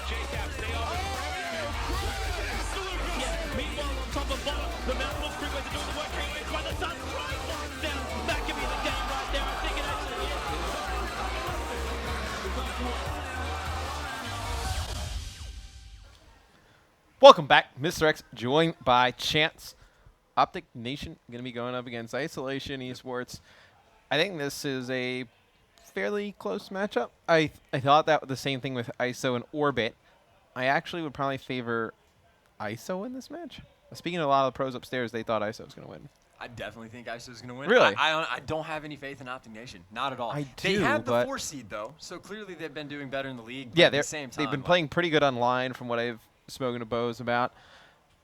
Meanwhile, on top of bottom, the Mountain Freeways are doing the work. Freeways by the sun, right one down. That could be the game right there. I think it actually is. Welcome back, Mr. X, joined by Chance. Optic Nation going to be going up against Isolation Esports. I think this is a fairly close matchup. I thought that was the same thing with ISO and Orbit. I actually would probably favor ISO in this match. Speaking to a lot of the pros upstairs, they thought ISO was going to win. I definitely think ISO is going to win. Really? I don't have any faith in Optic Nation. Not at all. I They do, have the but 4 seed, though, so clearly they've been doing better in the league. But yeah, at the same time, they've been playing pretty good online from what I've spoken to Bose about.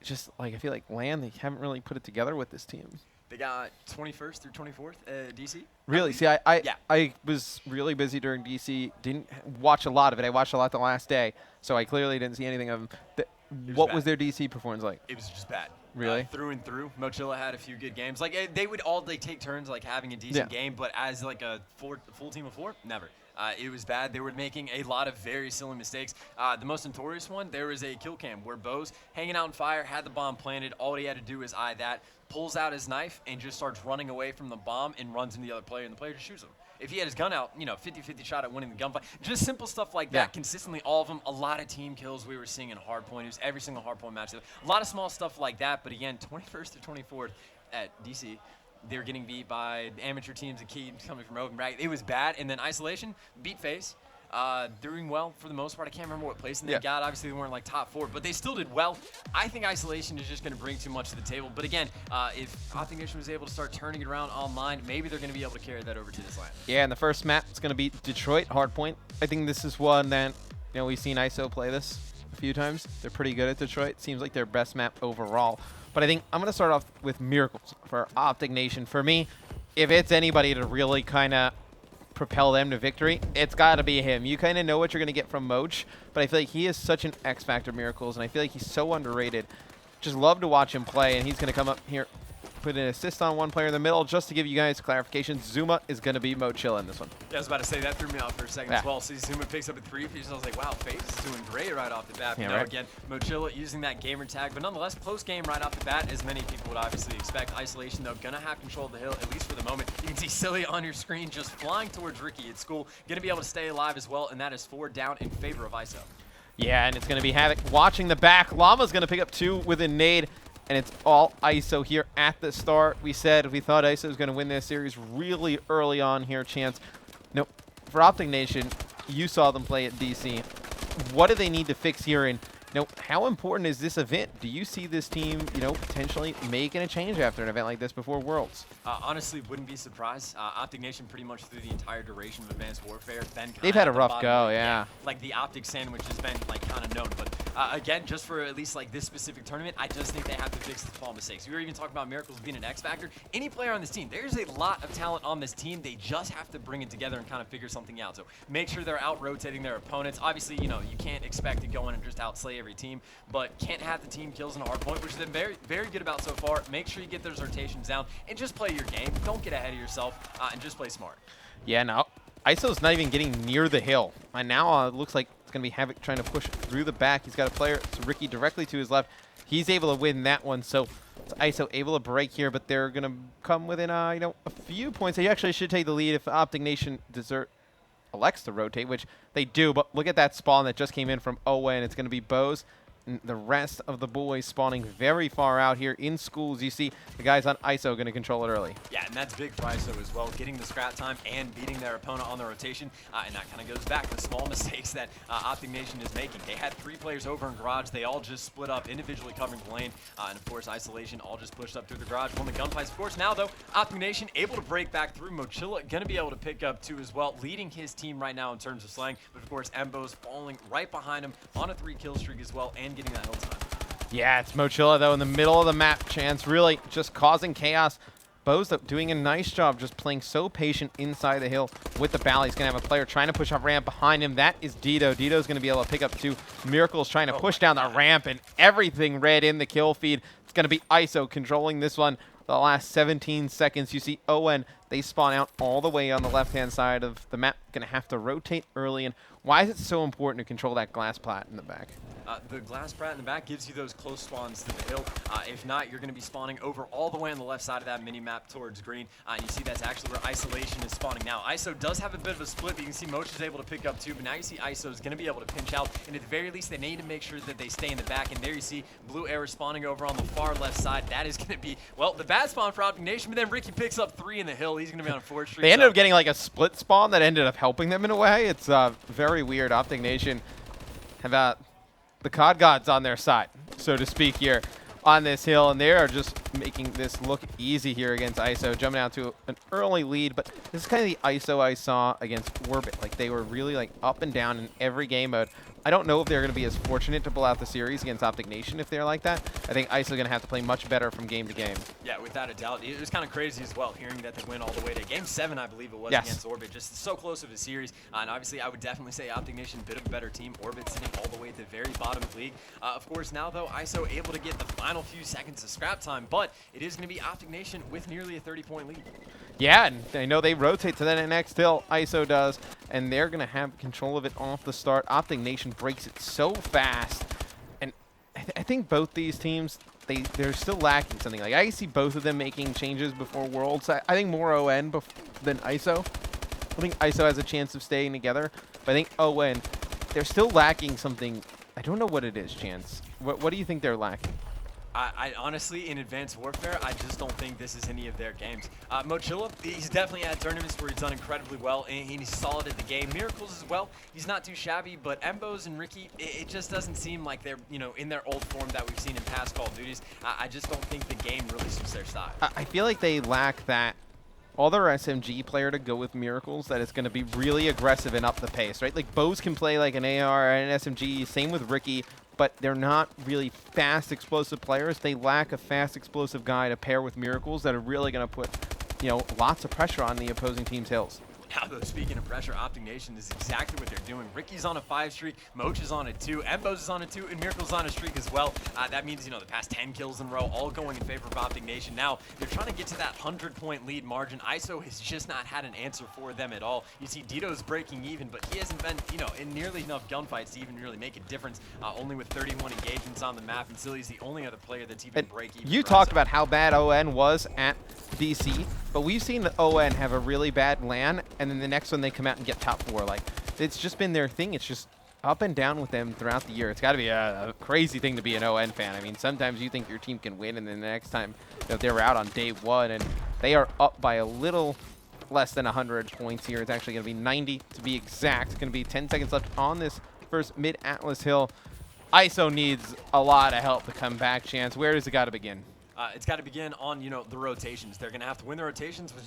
Just like I feel like LAN, they haven't really put it together with this team. They got 21st through 24th DC. Really? See, I was really busy during DC. Didn't watch a lot of it. I watched a lot the last day, so I clearly didn't see anything of them. What was their DC performance like? It was just bad. Really? Through and through. Mochilla had a few good games. Like they would all take turns like having a decent game, but as like a full team of 4, never. It was bad. They were making a lot of very silly mistakes. The most notorious one, there was a kill cam where Bose hanging out in fire, had the bomb planted. All he had to do was eye that, pulls out his knife, and just starts running away from the bomb and runs into the other player, and the player just shoots him. If he had his gun out, 50-50 shot at winning the gunfight. Just simple stuff like that. Consistently, all of them. A lot of team kills we were seeing in Hardpoint. It was every single Hardpoint match. A lot of small stuff like that. But again, 21st to 24th at DC, they were getting beat by amateur teams and Key coming from open bracket. It was bad. And then Isolation beat FaZe. Doing well for the most part. I can't remember what place they got. Obviously, they weren't like top 4, but they still did well. I think Isolation is just going to bring too much to the table. But again, if Optic Nation was able to start turning it around online, maybe they're going to be able to carry that over to this line. Yeah, and the first map is going to be Detroit Hardpoint. I think this is one that we've seen ISO play this a few times. They're pretty good at Detroit. Seems like their best map overall. But I think I'm going to start off with Miracles for Optic Nation. For me, if it's anybody to really kind of propel them to victory, it's got to be him. You kind of know what you're going to get from Moch, but I feel like he is such an X Factor Miracles, and I feel like he's so underrated. Just love to watch him play, and he's going to come up here, put an assist on one player in the middle. Just to give you guys clarification, Zuma is going to be Mochilla in this one. Yeah, I was about to say, that threw me off for a second as well. So Zuma picks up a 3 piece. I was like, wow, FaZe is doing great right off the bat. Yeah, but right. Again, Mochilla using that gamer tag, but nonetheless, close game right off the bat, as many people would obviously expect. Isolation, though, going to have control of the hill, at least for the moment. You can see Silly on your screen just flying towards Ricky at school. Going to be able to stay alive as well, and that is 4 down in favor of ISO. Yeah, and it's going to be Havoc watching the back. Llama's going to pick up 2 with a nade. And it's all ISO here at the start. We said we thought ISO was going to win this series really early on here, Chance. No, for Optic Nation, you saw them play at DC. What do they need to fix here? And how important is this event? Do you see this team, potentially making a change after an event like this before Worlds? Honestly, wouldn't be surprised. Optic Nation pretty much through the entire duration of Advanced Warfare been They've had a rough go, yeah. Like the Optic sandwich has been like kind of known, but again, just for at least like this specific tournament, I just think they have to fix the small mistakes. We were even talking about Miracles being an X factor. Any player on this team, there's a lot of talent on this team. They just have to bring it together and kind of figure something out. So make sure they're out rotating their opponents. Obviously, you can't expect to go in and just outslay every team, but can't have the team kills in a hard point, which they've been very, very good about so far. Make sure you get those rotations down and just play your game. Don't get ahead of yourself and just play smart. Yeah, no. ISO's not even getting near the hill. And now it looks like it's going to be Havoc trying to push through the back. He's got a player, it's Ricky directly to his left. He's able to win that one, so it's ISO able to break here, but they're going to come within, a few points. They actually should take the lead if Optic Nation elects to rotate, which they do, but look at that spawn that just came in from Owen. It's going to be Bose. The rest of the boys spawning very far out here in schools. You see the guys on ISO going to control it early. Yeah, and that's big for ISO as well, getting the scrap time and beating their opponent on the rotation. And that kind of goes back to the small mistakes that Optic Nation is making. They had 3 players over in Garage. They all just split up, individually covering the lane. And of course, Isolation all just pushed up through the Garage, won the gunfights. Of course, now though, Optic Nation able to break back through. Mochilla going to be able to pick up 2 as well, leading his team right now in terms of slaying. But of course, Embo's falling right behind him on a 3-kill streak as well and getting that hill time. Yeah, it's Mochilla, though, in the middle of the map, Chance, really just causing chaos. Bose doing a nice job just playing so patient inside the hill with the Bally. He's going to have a player trying to push up ramp behind him. That is Dito. Dito's going to be able to pick up 2. Miracles trying to push down the ramp, and everything red in the kill feed. It's going to be ISO controlling this one. The last 17 seconds, you see Owen They spawn out all the way on the left-hand side of the map. Going to have to rotate early. And why is it so important to control that glass plat in the back? The glass plat in the back gives you those close spawns to the hill. If not, you're going to be spawning over all the way on the left side of that mini-map towards green. You see that's actually where Isolation is spawning now. ISO does have a bit of a split, but you can see Moch is able to pick up 2, but now you see ISO is going to be able to pinch out, and at the very least, they need to make sure that they stay in the back, and there you see Blue Arrow spawning over on the far left side. That is going to be, well, the bad spawn for Optic Nation, but then Ricky picks up 3 in the hill. He's going to be on a 4th streak. They ended up getting like a split spawn that ended up helping them in a way. It's very weird. Optic Nation have the COD gods on their side, so to speak, here on this hill, and they are just making this look easy here against ISO, jumping out to an early lead. But this is kind of the ISO I saw against Orbit. Like, they were really like up and down in every game mode. I don't know if they're going to be as fortunate to pull out the series against Optic Nation if they're like that. I think ISO is going to have to play much better from game to game. Yeah, without a doubt. It was kind of crazy as well, hearing that they win all the way to Game 7, I believe it was, Yes. against Orbit. Just so close of a series. And obviously, I would definitely say Optic Nation, a bit of a better team. Orbit sitting all the way at the very bottom of the league. Of course, now, though, ISO able to get the final few seconds of scrap time, but it is going to be Optic Nation with nearly a 30-point lead. Yeah, and I know they rotate to that next hill, ISO does, and they're going to have control of it off the start. Optic Nation breaks it so fast, and I think both these teams, they're still lacking something. Like, I see both of them making changes before Worlds. I think more ON than ISO. I think ISO has a chance of staying together, but I think ON, they're still lacking something. I don't know what it is, Chance. What do you think they're lacking? I honestly, in Advanced Warfare, I just don't think this is any of their games. Mochilla, he's definitely had tournaments where he's done incredibly well, and he's solid at the game. Miracles as well, he's not too shabby, but Embos and Ricky, it just doesn't seem like they're, in their old form that we've seen in past Call of Duties. I just don't think the game really suits their style. I feel like they lack that other SMG player to go with Miracles that is going to be really aggressive and up the pace, right? Like, Bose can play like an AR and an SMG, same with Ricky, but they're not really fast, explosive players. They lack a fast, explosive guy to pair with Miracles that are really going to put, lots of pressure on the opposing team's hills. Now, though, speaking of pressure, Optic Nation is exactly what they're doing. Ricky's on a 5 streak, Moch is on a 2, Embos is on a 2, and Miracle's on a streak as well. That means, the past 10 kills in a row, all going in favor of Optic Nation. Now, they're trying to get to that 100-point lead margin. ISO has just not had an answer for them at all. You see Dito's breaking even, but he hasn't been, in nearly enough gunfights to even really make a difference. Only with 31 engagements on the map, and Silly's the only other player that's even break even. You talked about how bad ON was at DC, but we've seen the ON have a really bad LAN, and then the next one they come out and get top 4. Like, it's just been their thing. It's just up and down with them throughout the year. It's got to be a crazy thing to be an ON fan. I mean, sometimes you think your team can win, and then the next time they're out on day 1, and they are up by a little less than 100 points here. It's actually going to be 90 to be exact. It's going to be 10 seconds left on this first mid-Atlas hill. ISO needs a lot of help to come back, Chance. Where does it got to begin? It's got to begin on, the rotations. They're going to have to win the rotations, which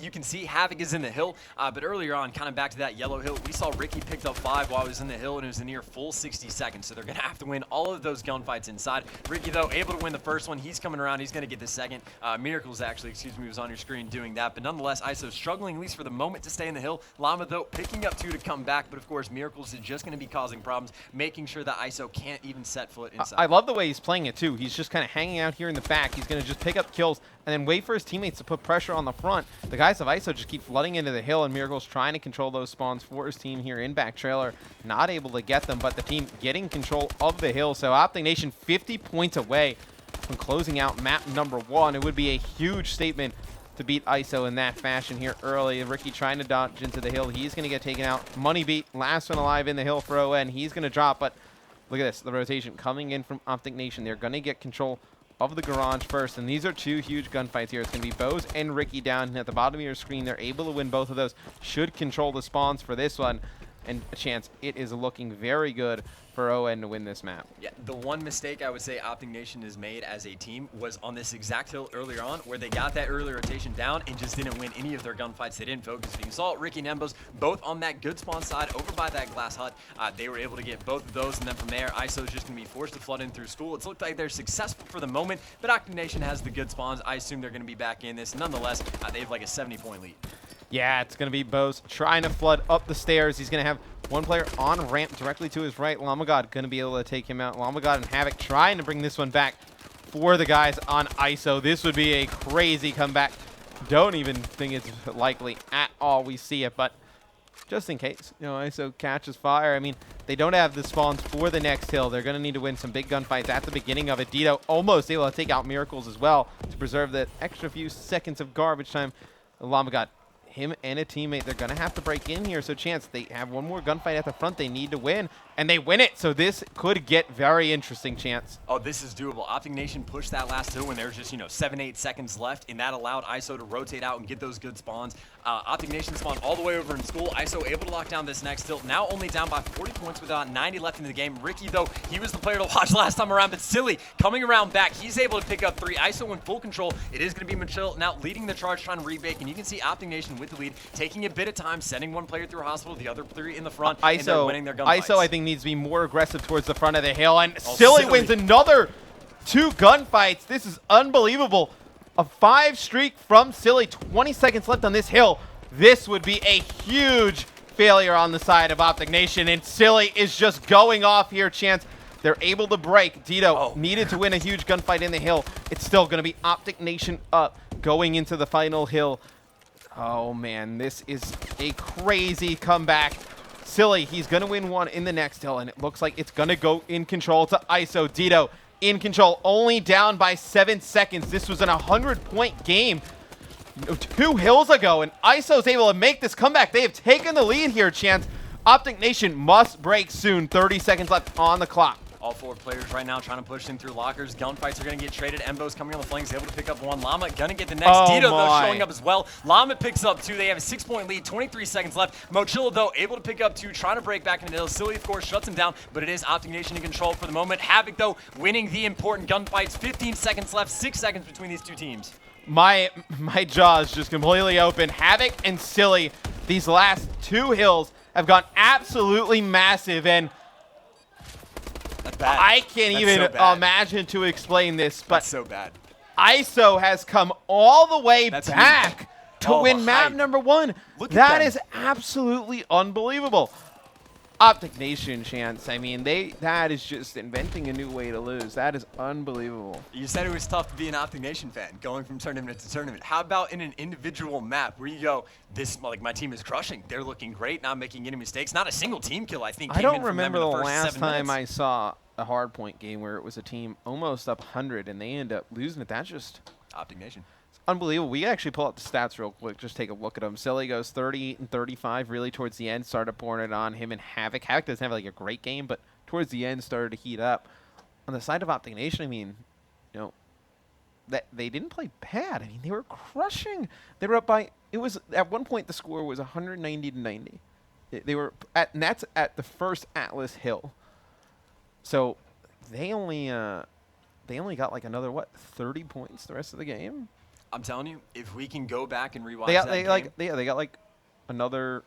you can see Havoc is in the hill. But earlier on, kind of back to that yellow hill, we saw Ricky picked up 5 while he was in the hill, and it was a near full 60 seconds. So they're going to have to win all of those gunfights inside. Ricky, though, able to win the first one. He's coming around. He's going to get the second. Miracles, actually, was on your screen doing that. But nonetheless, ISO struggling, at least for the moment, to stay in the hill. Llama, though, picking up 2 to come back. But, of course, Miracles is just going to be causing problems, making sure that ISO can't even set foot inside. I love the way he's playing it, too. He's just kind of hanging out here in the back. He's going to just pick up kills and then wait for his teammates to put pressure on the front. The guys of ISO just keep flooding into the hill, and Miracle's trying to control those spawns for his team here in back trailer. Not able to get them, but the team getting control of the hill. So Optic Nation 50 points away from closing out map number 1. It would be a huge statement to beat ISO in that fashion here early. Ricky trying to dodge into the hill. He's going to get taken out. Money beat, last one alive in the hill for ON. He's going to drop, but look at this. The rotation coming in from Optic Nation. They're going to get control of the garage first, and these are 2 huge gunfights here. It's going to be Bose and Ricky down at the bottom of your screen. They're able to win both of those. Should control the spawns for this one, and a chance. It is looking very good for ON to win this map. Yeah, the one mistake I would say Optic Nation has made as a team was on this exact hill earlier on, where they got that early rotation down and just didn't win any of their gunfights. They didn't focus. You saw Ricky and Embos both on that good spawn side over by that glass hut. They were able to get both of those, and then from there, ISO is just going to be forced to flood in through school. It's looked like they're successful for the moment, but Optic Nation has the good spawns. I assume they're going to be back in this. Nonetheless, they have like a 70-point lead. Yeah, it's going to be Bose trying to flood up the stairs. He's going to have one player on ramp directly to his right. Lamagod going to be able to take him out. Lamagod and Havoc trying to bring this one back for the guys on ISO. This would be a crazy comeback don't even think it's likely at all we see it, but just in case, ISO catches fire. I mean, they don't have the spawns for the next hill. They're going to need to win some big gunfights at the beginning of it. Dito almost able to take out Miracles as well to preserve that extra few seconds of garbage time. Llama got him and a teammate. They're going to have to break in here. So Chance, they have one more gunfight at the front they need to win, and they win it. So this could get very interesting, Chance. Oh, this is doable. Optic Nation pushed that last hill when there was just, 7-8 seconds left, and that allowed ISO to rotate out and get those good spawns. Optic Nation spawned all the way over in school. ISO able to lock down this next hill. Now only down by 40 points with about 90 left in the game. Ricky, though, he was the player to watch last time around, but Silly coming around back. He's able to pick up 3. ISO in full control. It is going to be Michelle now leading the charge, trying to rebake, and you can see Optic Nation with the lead, taking a bit of time, sending one player through hospital, the other 3 in the front, and they're winning their gunfights. ISO, I think, needs to be more aggressive towards the front of the hill, and Silly wins another 2 gunfights. This is unbelievable. A 5 streak from Silly, 20 seconds left on this hill. This would be a huge failure on the side of Optic Nation, and Silly is just going off here, Chance. They're able to break. Dito needed to win a huge gunfight in the hill. It's still going to be Optic Nation up going into the final hill. Oh, man, this is a crazy comeback. Silly, he's going to win one in the next hill, and it looks like it's going to go in control to ISO. Dito in control, only down by 7 seconds. This was an 100-point game 2 hills ago, and ISO's able to make this comeback. They have taken the lead here, Chance. Optic Nation must break soon. 30 seconds left on the clock. All 4 players right now trying to push in through lockers. Gunfights are going to get traded. Embo's coming on the flanks, able to pick up 1. Llama going to get the next. Dito, though, showing up as well. Llama picks up 2. They have a 6-point lead, 23 seconds left. Mochilla, though, able to pick up 2, trying to break back into the hill. Silly, of course, shuts him down, but it is Optic Nation in control for the moment. Havoc, though, winning the important gunfights. 15 seconds left, 6 seconds between these 2 teams. My jaw is just completely open. Havoc and Silly, these last 2 hills have gone absolutely massive, and I can't even imagine to explain this, but so bad. ISO has come all the way back to win map number 1. That is absolutely unbelievable. Optic Nation, Chance. I mean, that is just inventing a new way to lose. That is unbelievable. You said it was tough to be an Optic Nation fan, going from tournament to tournament. How about in an individual map where you go, my team is crushing. They're looking great, not making any mistakes. Not a single team kill, I think. I don't remember the last time I saw a hardpoint game where it was a team almost up 100 and they end up losing it. That's just Optic Nation. Unbelievable. We can actually pull up the stats real quick. Just take a look at them. Silly goes 30 and 35 really towards the end. Started pouring it on him and Havoc. Havoc doesn't have a great game, but towards the end started to heat up. On the side of Optic Nation, I mean, that they didn't play bad. I mean, they were crushing. They were up by, it was, at one point the score was 190 to 90. They were at, and that's at the first Atlas Hill. So they only got another, 30 points the rest of the game? I'm telling you, if we can go back and rewatch they got another.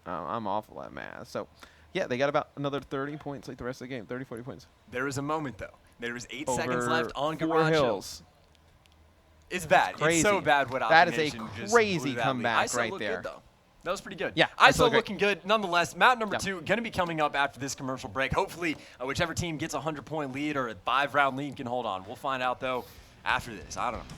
I'm awful at math, so yeah, they got about another 30 points the rest of the game. 30, 40 points. There was a moment though. There was 8 Over seconds left on 4 Garage hills. It's bad. Crazy. It's so bad what That Optic is Nation a just crazy blew that comeback lead. right there. Good, though. That was pretty good. Yeah, ISO looking good. Nonetheless, map number 2 going to be coming up after this commercial break. Hopefully, whichever team gets a 100-point lead or a 5-round lead can hold on. We'll find out, though, after this. I don't know.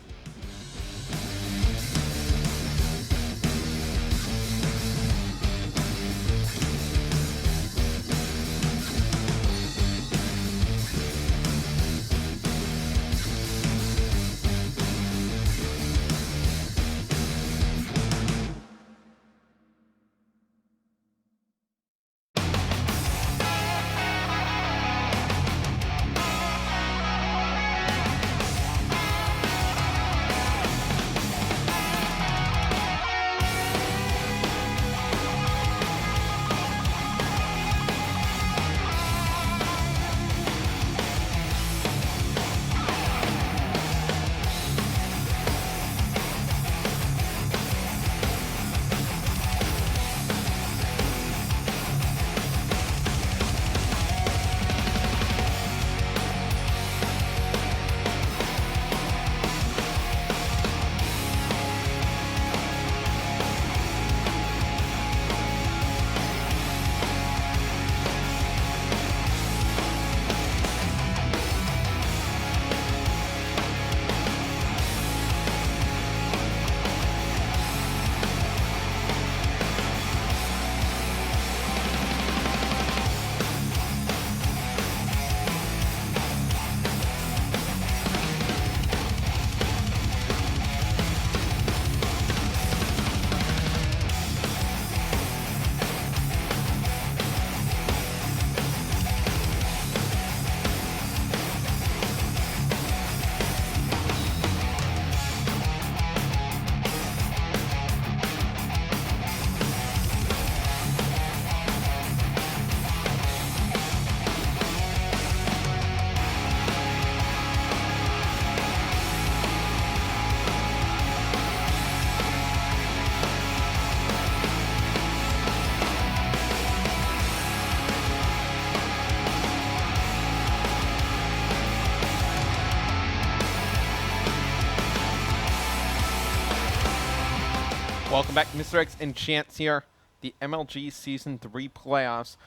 Welcome back, Mr. X and Chance here. The MLG Season 3 playoffs.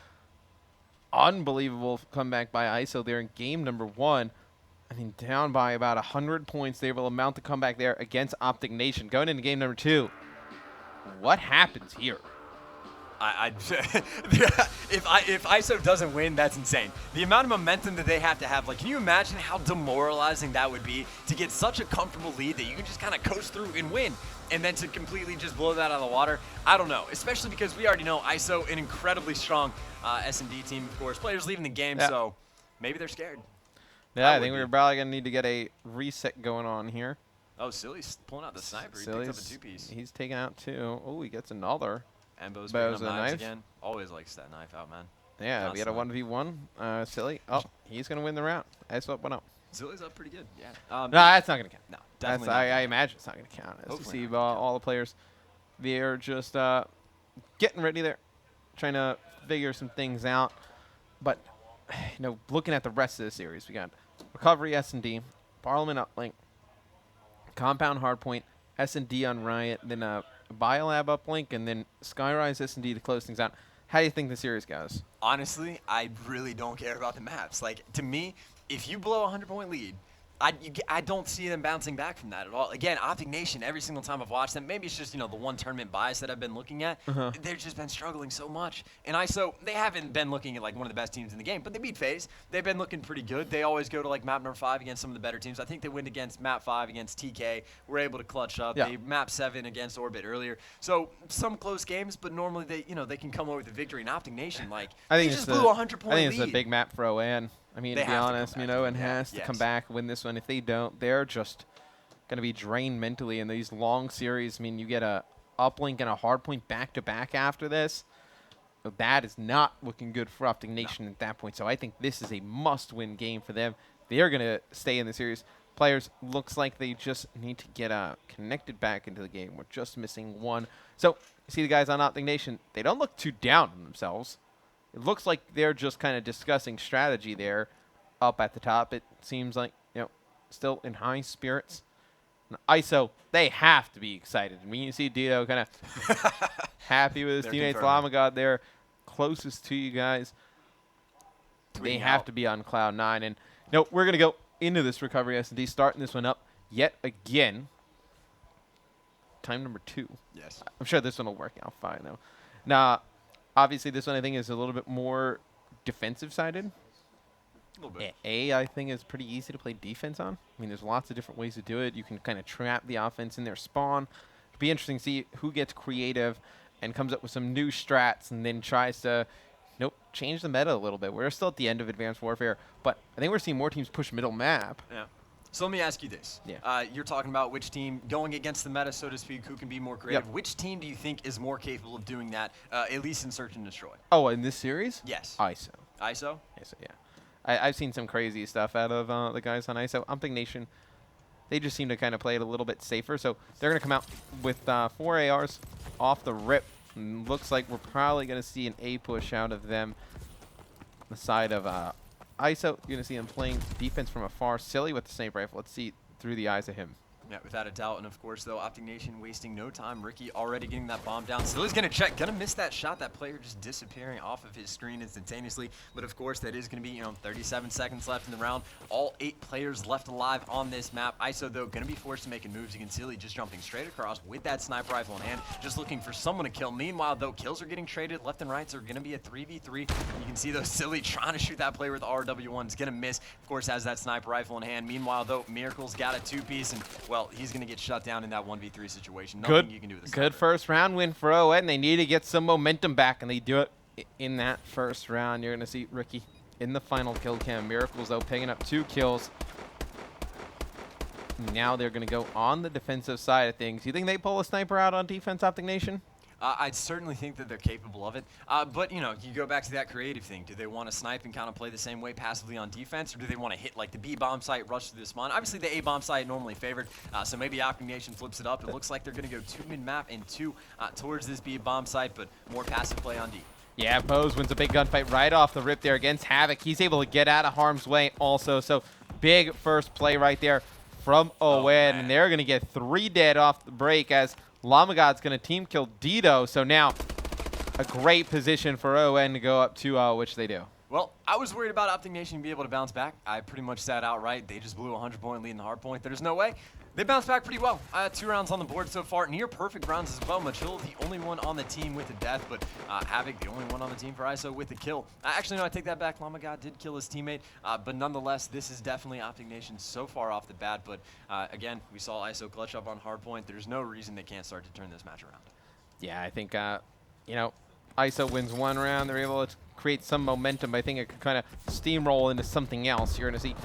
Unbelievable comeback by ISO there in game number 1. I mean, down by about 100 points. They were able to mount the comeback there against Optic Nation. Going into game number 2, what happens here? If ISO doesn't win, that's insane. The amount of momentum that they have to have, like, can you imagine how demoralizing that would be to get such a comfortable lead that you can just kind of coast through and win, and then to completely just blow that out of the water? I don't know, especially because we already know ISO, an incredibly strong S&D team, of course. Players leaving the game, so maybe they're scared. Yeah, I think we're probably going to need to get a reset going on here. Oh, Silly's pulling out the sniper. He Silly's, picked up a two-piece. He's taking out 2. Oh, he gets another. Embo's Bows picking a up knives knife. again. Always likes that knife out, man. Yeah, we had a 1v1. Silly. Oh, he's going to win the round. ISO up 1-0. Silly's up pretty good, yeah. No, that's not going to count. No, That's, definitely I not. imagine it's not going to count. As you Hopefully see, not gonna count. all the players, they're just getting ready there, trying to figure some things out. But, looking at the rest of the series, we got Recovery S&D, Parliament Uplink, Compound Hardpoint, S&D on Riot, then Biolab Uplink, and then Skyrise S&D to close things out. How do you think the series goes? Honestly, I really don't care about the maps. Like, to me, if you blow a 100-point lead, I don't see them bouncing back from that at all. Again, Optic Nation, every single time I've watched them, maybe it's just, the one tournament bias that I've been looking at, they've just been struggling so much. And ISO, they haven't been looking at, like, one of the best teams in the game, but they beat FaZe. They've been looking pretty good. They always go to, like, map number 5 against some of the better teams. I think they win against map 5 against TK. We're able to clutch up. Yeah. They map 7 against Orbit earlier. So, some close games, but normally they, they can come away with a victory. And Optic Nation, like, I think they it's just blew a 100-point lead. I think it's a big map for ON. I mean, They to be have to come honest, back. and Yeah. has to Yes. come back, win this one. If they don't, they're just going to be drained mentally in these long series. I mean, you get a uplink and a hardpoint back-to-back after this. That is not looking good for Optic Nation at that point. So I think this is a must-win game for them. They're going to stay in the series. Players, looks like they just need to get connected back into the game. We're just missing one. So you see the guys on Optic Nation, they don't look too down on themselves. It looks like they're just kind of discussing strategy there up at the top. It seems like, still in high spirits. And ISO, they have to be excited. I mean, you see Dito kind of happy with his They're teammates. confirming. Lamagod there, closest to you guys. They Tweeting have out. to be on cloud 9. And, we're going to go into this Recovery S&D, starting this one up yet again. Time number 2. Yes. I'm sure this one will work out fine, though. Now, obviously, this one I think is a little bit more defensive-sided. A little bit. I think is pretty easy to play defense on. I mean, there's lots of different ways to do it. You can kind of trap the offense in their spawn. It'll be interesting to see who gets creative and comes up with some new strats and then tries to, change the meta a little bit. We're still at the end of Advanced Warfare, but I think we're seeing more teams push middle map. Yeah. So let me ask you this. Yeah. You're talking about which team going against the meta, so to speak, who can be more creative. Yep. Which team do you think is more capable of doing that, at least in Search and Destroy? Oh, in this series? Yes. ISO. ISO? ISO, yeah. I've seen some crazy stuff out of the guys on ISO. Optic Nation, they just seem to kind of play it a little bit safer. So they're going to come out with 4 ARs off the rip. And looks like we're probably going to see an A push out of them. On the side of ISO, you're going to see them playing defense from afar. Silly with the sniper rifle. Let's see through the eyes of him. Yeah, without a doubt. And of course, though, Optic Nation wasting no time. Ricky already getting that bomb down. Still he's going to check. Going to miss that shot. That player just disappearing off of his screen instantaneously. But of course, that is going to be, 37 seconds left in the round. All 8 players left alive on this map. ISO, though, going to be forced to make moves. You can see Silly just jumping straight across with that sniper rifle in hand, just looking for someone to kill. Meanwhile, though, kills are getting traded left and right. So going to be a 3v3. You can see, though, Silly trying to shoot that player with RW1. Is going to miss. Of course, has that sniper rifle in hand. Meanwhile, though, Miracle's got a 2-piece. And, well, he's going to get shut down in that 1v3 situation. Nothing you can do with the Good sniper. first round win for ON. They need to get some momentum back, and they do it in that first round. You're going to see Ricky in the final kill cam. Miracles, though, picking up 2 kills. Now they're going to go on the defensive side of things. You think they pull a sniper out on defense, Optic Nation? I certainly think that they're capable of it. But, you go back to that creative thing. Do they want to snipe and kind of play the same way passively on defense, or do they want to hit like the B-bomb site, rush through the spawn? Obviously, the A-bomb site normally favored, so maybe Optic Nation flips it up. It looks like they're going to go 2 mid-map and 2 towards this B-bomb site, but more passive play on D. Yeah, Bose wins a big gunfight right off the rip there against Havoc. He's able to get out of harm's way also, so big first play right there from ON, man. and they're going to get 3 dead off the break as Llamagod's going to team kill Dito, so now a great position for ON to go up 2-0, which they do. Well, I was worried about Optic Nation being able to bounce back. I pretty much sat outright. They just blew a 100-point lead in the hard point. There's no way. They bounced back pretty well. 2 rounds on the board so far. Near perfect rounds as well. Machil, the only one on the team with a death, but Havoc, the only one on the team for ISO with a kill. Actually, no, I take that back. Llamagod did kill his teammate, but nonetheless, this is definitely Optic Nation so far off the bat. But again, we saw ISO clutch up on hard point. There's no reason they can't start to turn this match around. Yeah, I think, ISO wins 1 round. They're able to create some momentum. I think it could kind of steamroll into something else. You're going to see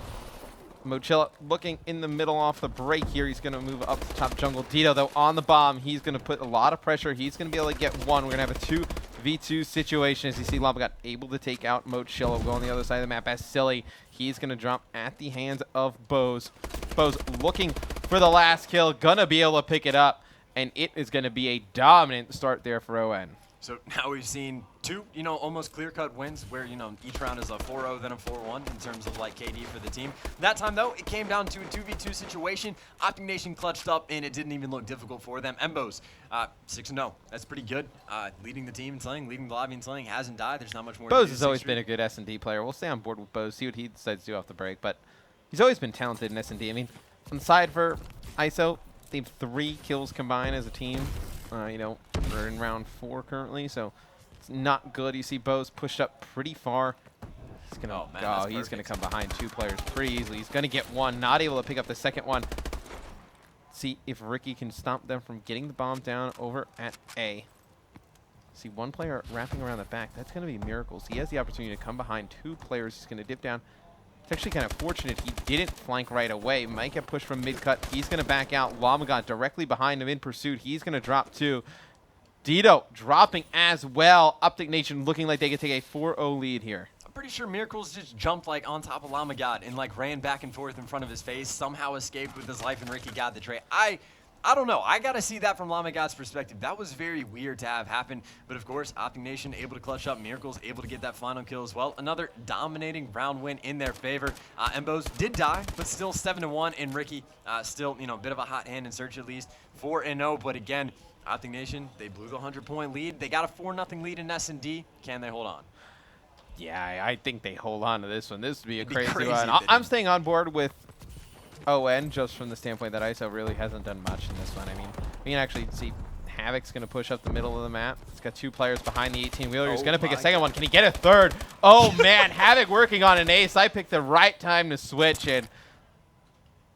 Mochilla looking in the middle off the break here. He's going to move up to top jungle. Dito, though, on the bomb. He's going to put a lot of pressure. He's going to be able to get 1. We're going to have a 2v2 situation as you see Llamagot able to take out Mochilla. Go on the other side of the map as Silly. He's going to drop at the hands of Bose. Bose looking for the last kill. Going to be able to pick it up. And it is going to be a dominant start there for ON. So now we've seen 2, almost clear-cut wins where, each round is a 4-0, then a 4-1 in terms of, like, KD for the team. That time, though, it came down to a 2v2 situation. Optic Nation clutched up, and it didn't even look difficult for them. Embos, 6-0. That's pretty good. Leading the team in slaying, leading the lobby in slaying, hasn't died. There's not much more to do. Bose has always been a good S&D player. We'll stay on board with Bose, see what he decides to do off the break. But he's always been talented in S&D. I mean, on the side for ISO, they have 3 kills combined as a team. We're in round 4 currently, so it's not good. You see Bose pushed up pretty far. He's gonna he's gonna come behind 2 players pretty easily. He's gonna get 1, not able to pick up the second one. See if Ricky can stop them from getting the bomb down over at A. See 1 player wrapping around the back. That's gonna be Miracles. He has the opportunity to come behind 2 players. He's gonna dip down. It's actually kind of fortunate he didn't flank right away. Might get pushed from mid-cut. He's going to back out. Llamagot directly behind him in pursuit. He's going to drop 2. Dito dropping as well. Optic Nation looking like they could take a 4-0 lead here. I'm pretty sure Miracles just jumped like on top of Llamagot and like ran back and forth in front of his face. Somehow escaped with his life and Ricky got the trade. I don't know. I got to see that from Llamagod's perspective. That was very weird to have happen. But, of course, Optic Nation able to clutch up. Miracles able to get that final kill as well. Another dominating round win in their favor. Embos did die, but still 7-1. And Ricky still, a bit of a hot hand in search at least. 4-0. But, again, Optic Nation, they blew the 100-point lead. They got a 4-0 lead in S&D. Can they hold on? Yeah, I think they hold on to this one. This would be a crazy one. I'm staying on board with ON just from the standpoint that ISO really hasn't done much in this one. I mean, we can actually see Havoc's going to push up the middle of the map. He's got 2 players behind the 18-wheeler. He's going to pick a second one. Can he get a third? Oh, man, Havoc working on an ace. I picked the right time to switch, and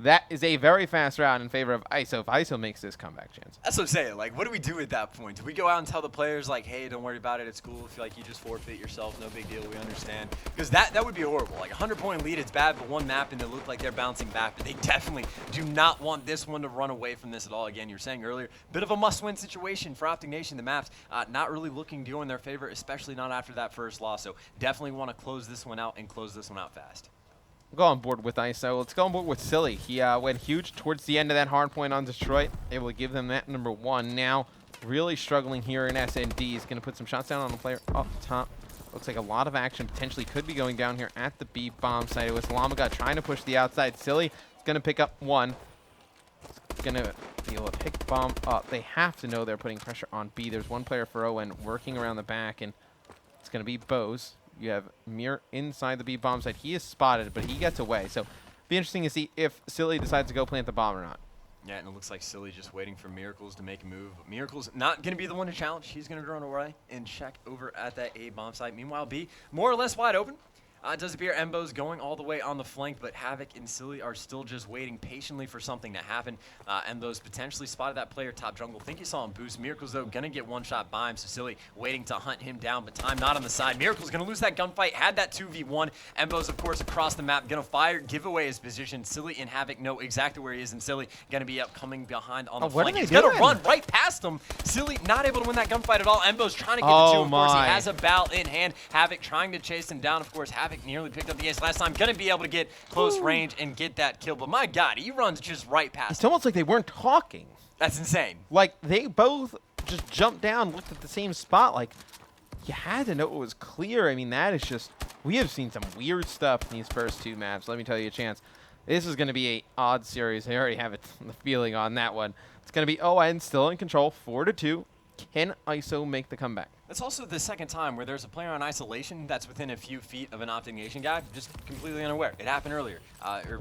that is a very fast round in favor of ISO if ISO makes this comeback chance. That's what I'm saying. Like, what do we do at that point? Do we go out and tell the players, like, hey, don't worry about it. It's cool. If you just forfeit yourself, no big deal. We understand. Because that would be horrible. Like, a 100-point lead, it's bad, but 1 map, and they look like they're bouncing back. But they definitely do not want this one to run away from this at all. Again, you were saying earlier, bit of a must-win situation for Optic Nation. The maps not really looking to go in their favor, especially not after that first loss. So definitely want to close this one out and close this one out fast. We'll go on board with ISO. Let's go on board with Silly. He went huge towards the end of that hard point on Detroit, able to give them that number 1. Now, really struggling here in SND. He's going to put some shots down on the player up top. Looks like a lot of action potentially could be going down here at the B bomb site. It was Llamagot trying to push the outside. Silly is going to pick up 1. He's going to be able to pick bomb up. They have to know they're putting pressure on B. There's 1 player for ON working around the back, and it's going to be Bose. You have Mir inside the B bomb site. He is spotted, but he gets away. So be interesting to see if Silly decides to go plant the bomb or not. Yeah, and it looks like Silly just waiting for Miracles to make a move. Miracles not going to be the one to challenge. He's going to run away and check over at that A bomb site. Meanwhile, B more or less wide open. It does appear Embos going all the way on the flank, but Havoc and Silly are still just waiting patiently for something to happen. Embos potentially spotted that player top jungle. Think he saw him boost. Miracles, though, going to get 1 shot by him, so Silly waiting to hunt him down, but time not on the side. Miracles going to lose that gunfight, had that 2v1. Embos, of course, across the map, going to fire, give away his position. Silly and Havoc know exactly where he is, and Silly going to be up coming behind on the flank. He's going to run right past him. Silly not able to win that gunfight at all. Embos trying to get the 2. Of course, he has a ball in hand. Havoc trying to chase him down. Of course, Havoc nearly picked up the ace last time. Going to be able to get close range and get that kill. But my God, he runs just right past It's him. almost like they weren't talking. That's insane. Like, they both just jumped down, looked at the same spot. Like, you had to know it was clear. I mean, that is just... We have seen some weird stuff in these first 2 maps. Let me tell you a chance. This is going to be a odd series. I already have the feeling on that one. It's going to be ON still in control, 4-2. Can ISO make the comeback? It's also the second time where there's a player on isolation that's within a few feet of an Optic Nation guy, just completely unaware. It happened earlier.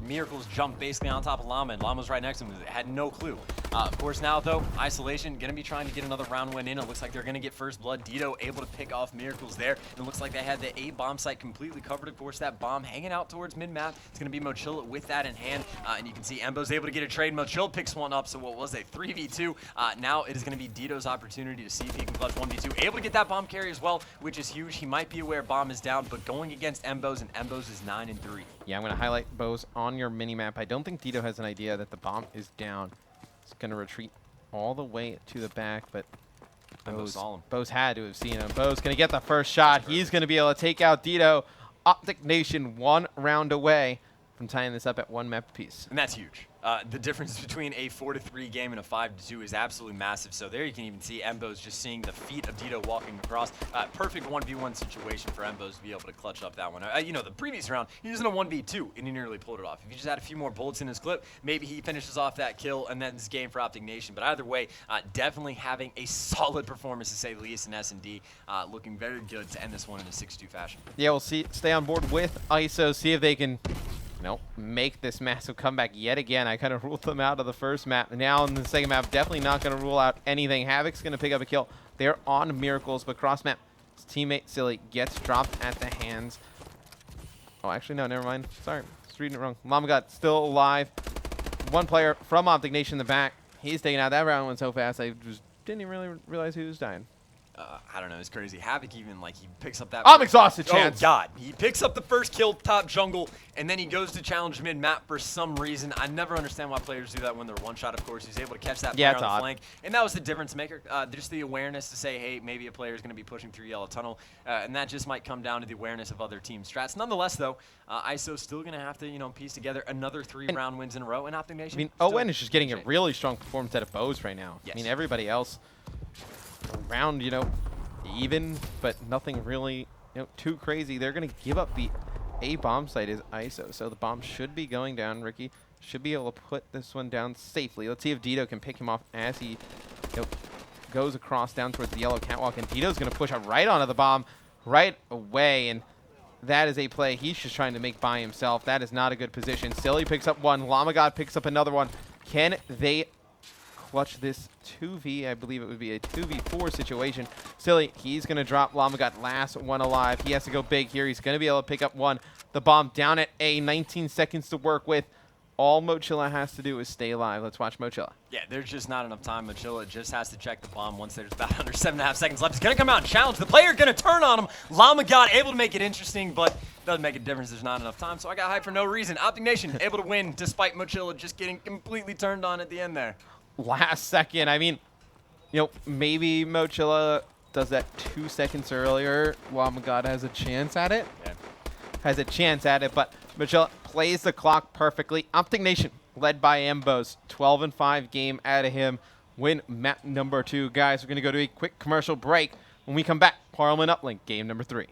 Miracles jumped basically on top of Llama, and Llama was right next to him. Had no clue. Of course, now, though, isolation going to be trying to get another round win in. It looks like they're going to get first blood. Dito able to pick off Miracles there. And it looks like they had the A bomb site completely covered. Of course, that bomb hanging out towards mid-map. It's going to be Mochilla with that in hand. And you can see Embo's able to get a trade. Mochilla picks one up, so what was a 3v2? Now it is going to be Dito's opportunity to see if he can clutch 1v2. Able to get that bomb carry as well, which is huge. He might be aware bomb is down, but going against Embo's, and Embo's is 9-3. Yeah, I'm going to highlight Bows on your mini-map. I don't think Dito has an idea that the bomb is down. He's going to retreat all the way to the back, but Bows had to have seen him. Bows going to get the first shot. He's going to be able to take out Dito. Optic Nation 1 round away from tying this up at 1 map apiece. And that's huge. The difference between a 4-3 game and a 5-2 is absolutely massive. So there you can even see Embo's just seeing the feet of Dito walking across. Perfect 1v1 situation for Embo's to be able to clutch up that one. You know, the previous round, he was in a 1v2 and he nearly pulled it off. If he just had a few more bullets in his clip, maybe he finishes off that kill and then this game for Optic Nation. But either way, definitely having a solid performance to say the least in S&D. Looking very good to end this one in a 6-2 fashion. Yeah, we'll stay on board with ISO, see if they can make this massive comeback yet again. I kind of ruled them out of the first map. Now in the second map, definitely not going to rule out anything. Havoc's going to pick up a kill. They're on Miracles, but cross map, his teammate Silly gets dropped at the hands. Oh, actually, no, never mind. Sorry, just reading it wrong. Llama still alive. One player from Optic Nation in the back. He's taking out. That round went so fast, I just didn't even really realize he was dying. I don't know, it's crazy. Havoc even, like, he picks up that... I'm exhausted, Chance. Oh, God. He picks up the first kill, top jungle, and then he goes to challenge mid-map for some reason. I never understand why players do that when they're one-shot, of course. He's able to catch that player on the flank. And that was the difference maker. Just the awareness to say, hey, maybe a player is going to be pushing through yellow tunnel. And that just might come down to the awareness of other team strats. Nonetheless, though, ISO's still going to have to, piece together another 3-round wins in a row in Optic Nation. I mean, ON is just getting a really strong performance out of Bows right now. Yes. I mean, everybody else around, even, but nothing really, too crazy. They're going to give up the A bomb site is ISO, so the bomb should be going down. Ricky should be able to put this one down safely. Let's see if Dito can pick him off as he goes across down towards the yellow catwalk, and Dito's going to push up right onto the bomb right away, and that is a play he's just trying to make by himself. That is not a good position. Silly picks up one. Lamagod picks up another one. Can they clutch this 2v? I believe it would be a 2v4 situation. Silly, he's going to drop Lamagod, last one alive. He has to go big here. He's going to be able to pick up one. The bomb down at A, 19 seconds to work with. All Mochilla has to do is stay alive. Let's watch Mochilla. Yeah, there's just not enough time. Mochilla just has to check the bomb once there's about under 7.5 seconds left. He's going to come out and challenge. The player going to turn on him. Lamagod able to make it interesting, but doesn't make a difference. There's not enough time, so I got hyped for no reason. Optic Nation able to win despite Mochilla just getting completely turned on at the end there. Last second. I mean, maybe Mochilla does that 2 seconds earlier. Lamagod has a chance at it. Yeah. Has a chance at it, but Mochilla plays the clock perfectly. Optic Nation, led by Embos, 12-5 game out of him. Win map number 2. Guys, we're going to go to a quick commercial break. When we come back, Parliament Uplink, game number 3.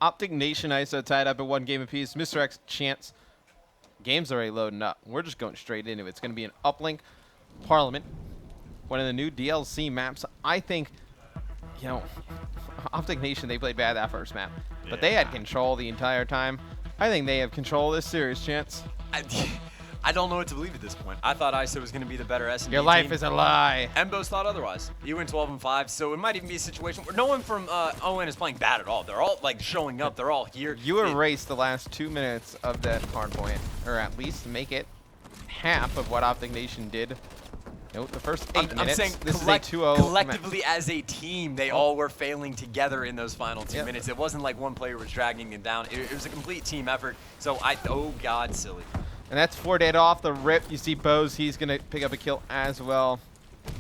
Optic Nation ISO tied up at 1 game apiece. Mr. X, Chance. Game's already loading up. We're just going straight into it. It's going to be an Uplink Parliament, one of the new DLC maps. I think, you know, Optic Nation, they played bad that first map, but they had control the entire time. I think they have control of this series, Chance. I don't know what to believe at this point. I thought ISO was going to be the better S&D Your life team. is a lie. Embos thought otherwise. You went 12-5, so it might even be a situation where no one from ON is playing bad at all. They're all like showing up. They're all here. You erased the last 2 minutes of that hard point, or at least make it half of what Optic Nation did. Note the first 8 minutes. I'm saying this is a 2-0 collectively as a team, they all were failing together in those final 2 minutes. It wasn't like one player was dragging them down. It was a complete team effort. So oh God, silly. And that's 4 dead off the rip. You see Bose, he's going to pick up a kill as well.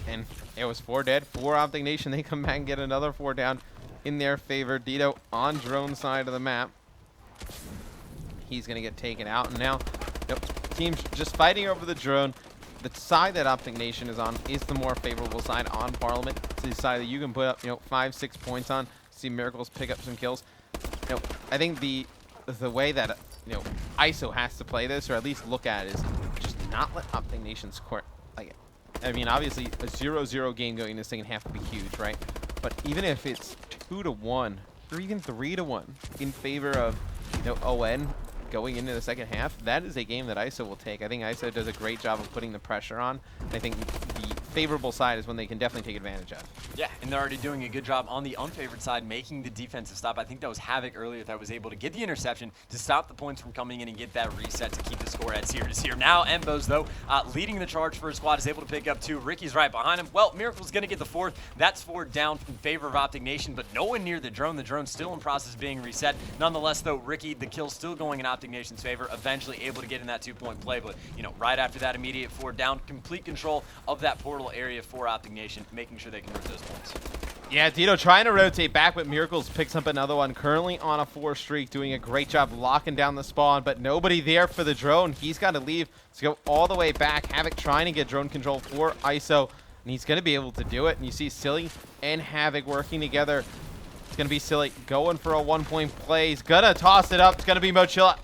And it was 4 dead, 4 Optic Nation. They come back and get another 4 down in their favor. Dito on drone side of the map. He's going to get taken out. And now, teams just fighting over the drone. The side that Optic Nation is on is the more favorable side on Parliament. It's the side that you can put up, 5-6 points on. See Miracles pick up some kills. I think the way that ISO has to play this, or at least look at it, is just not let Optic Nation score. Like, I mean, obviously a 0-0 game going in the second half would be huge, right? But even if it's 2-1 or even 3-1 in favor of ON going into the second half, that is a game that ISO will take. I think ISO does a great job of putting the pressure on. I think the favorable side is when they can definitely take advantage of. Yeah, and they're already doing a good job on the unfavored side, making the defensive stop. I think that was Havoc earlier that was able to get the interception to stop the points from coming in and get that reset to keep the score at 0-0. Now Embos, though, leading the charge for his squad, is able to pick up 2. Ricky's right behind him. Well, Miracle's going to get the 4th. That's 4 down in favor of Optic Nation, but no one near the drone. The drone's still in process of being reset. Nonetheless, though, Ricky, the kill's still going in Optic Nation's favor, eventually able to get in that 2-point play. But, right after that immediate 4 down, complete control of that portal area for Optic Nation, making sure they can root those points. Yeah, Dito trying to rotate back, but Miracles picks up another one. Currently on a 4 streak, doing a great job locking down the spawn, but nobody there for the drone. He's got to leave to go all the way back. Havoc trying to get drone control for ISO, and he's going to be able to do it. And you see Silly and Havoc working together. It's going to be Silly going for a 1-point play. He's going to toss it up. It's going to be Mochilla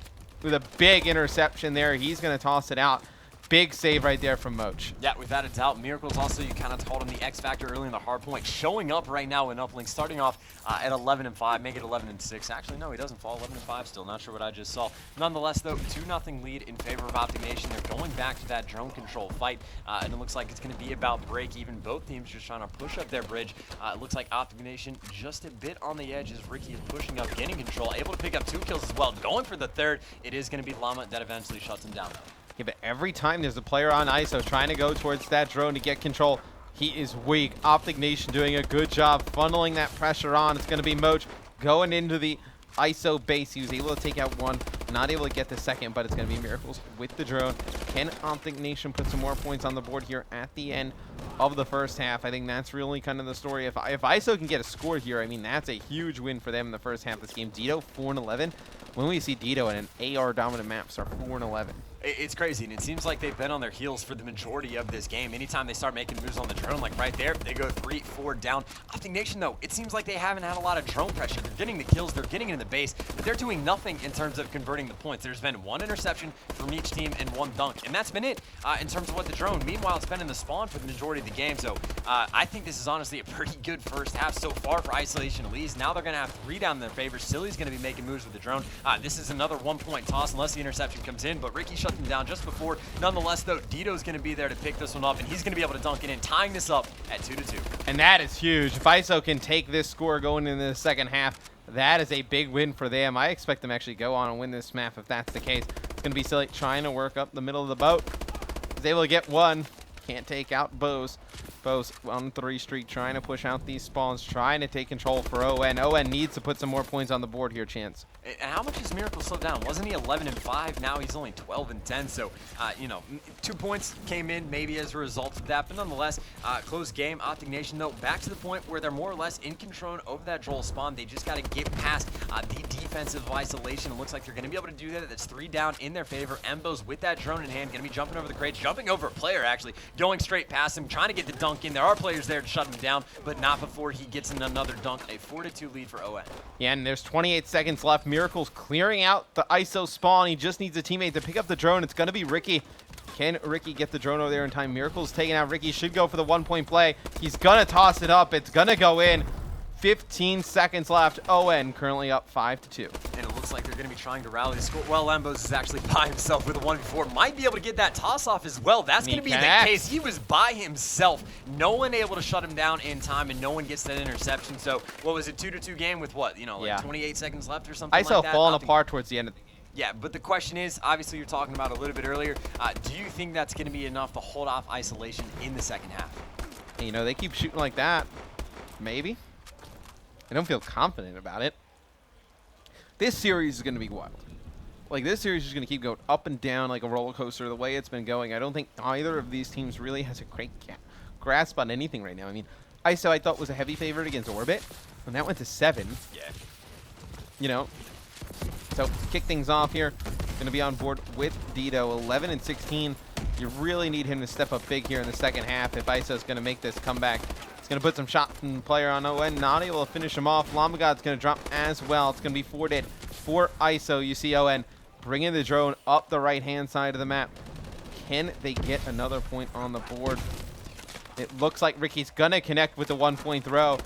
with a big interception there. He's going to toss it out. Big save right there from Moch. Yeah, without a doubt. Miracles also, you kind of told him the X factor early in the hard point, showing up right now in Uplink, starting off at 11-5, make it 11-6. Actually, no, he doesn't fall. 11-5 still. Not sure what I just saw. Nonetheless, though, 2-0 lead in favor of Optic Nation. They're going back to that drone control fight, and it looks like it's going to be about break even. Both teams just trying to push up their bridge. It looks like Optic Nation just a bit on the edge as Ricky is pushing up, gaining control, able to pick up 2 kills as well. Going for the 3rd. It is going to be Llama that eventually shuts him down. Yeah, but every time there's a player on ISO trying to go towards that drone to get control, he is weak. Optic Nation doing a good job funneling that pressure on. It's going to be Moch going into the ISO base. He was able to take out 1, not able to get the 2nd, but it's going to be Miracles with the drone. Can Optic Nation put some more points on the board here at the end of the first half? I think that's really kind of the story. If ISO can get a score here, I mean, that's a huge win for them in the first half of this game. Dito 4-11. When we see Dito in an AR dominant map start 4-11. It's crazy, and it seems like they've been on their heels for the majority of this game. Anytime they start making moves on the drone, like right there, they go 3-4 down. Optic Nation, though, it seems like they haven't had a lot of drone pressure. They're getting the kills, they're getting in the base, but they're doing nothing in terms of converting the points. There's been 1 interception from each team and 1 dunk, and that's been it in terms of what the drone. Meanwhile, it's been in the spawn for the majority of the game, so I think this is honestly a pretty good first half so far for Isolation Elise. Now they're going to have 3 down in their favor. Silly's going to be making moves with the drone. This is another 1-point toss unless the interception comes in, but Ricky shut them down just before. Nonetheless, though, Dito's going to be there to pick this one up, and he's going to be able to dunk it in, tying this up at 2-2. And that is huge. If ISO can take this score going into the second half, that is a big win for them. I expect them actually go on and win this map if that's the case. It's going to be Silly trying to work up the middle of the boat. He's able to get 1. Can't take out Bose. Bose on 3 streak, trying to push out these spawns, trying to take control for ON. ON needs to put some more points on the board here, Chance. And how much has Miracle slowed down? Wasn't he 11-5? Now he's only 12-10. So, 2 points came in maybe as a result of that. But nonetheless, close game. Optic Nation, though, back to the point where they're more or less in control over that Droll spawn. They just got to get past the defensive isolation. It looks like they're going to be able to do that. That's 3 down in their favor. Embos with that drone in hand, going to be jumping over the crates, jumping over a player, actually, going straight past him, trying to get the dunk dunk in. There are players there to shut him down, but not before he gets in another dunk. A 4-2 lead for ON. Yeah, and there's 28 seconds left. Miracle's clearing out the ISO spawn. He just needs a teammate to pick up the drone. It's going to be Ricky. Can Ricky get the drone over there in time? Miracle's taking out Ricky. Should go for the 1-point play. He's going to toss it up. It's going to go in. 15 seconds left. ON currently up 5-2. And it looks like they're going to be trying to rally the score. Well, Lambos is actually by himself with a 1v4. Might be able to get that toss off as well. That's going to be the case. He was by himself. No one able to shut him down in time, and no one gets that interception. So, what was it, 2-2 game with what? You know, like 28 seconds left or something ISO like that? falling apart towards the end of the Yeah, but the question is, obviously you're talking about a little bit earlier, do you think that's going to be enough to hold off isolation in the second half? You know, they keep shooting like that. Maybe. I don't feel confident about it. This series is going to be wild. Like, this series is going to keep going up and down like a roller coaster the way it's been going. I don't think either of these teams really has a great grasp on anything right now. I mean, ISO I thought was a heavy favorite against Orbit, and that went to 7. Yeah. You know, so kick things off here. Going to be on board with Dito, 11 and 16. You really need him to step up big here in the second half if ISO's going to make this comeback. It's going to put some shots in the player on ON. Not able to finish him off. Llamagod's going to drop as well. It's going to be 4 dead for ISO. You see ON bringing the drone up the right-hand side of the map. Can they get another point on the board? It looks like Ricky's going to connect with the 1-point throw.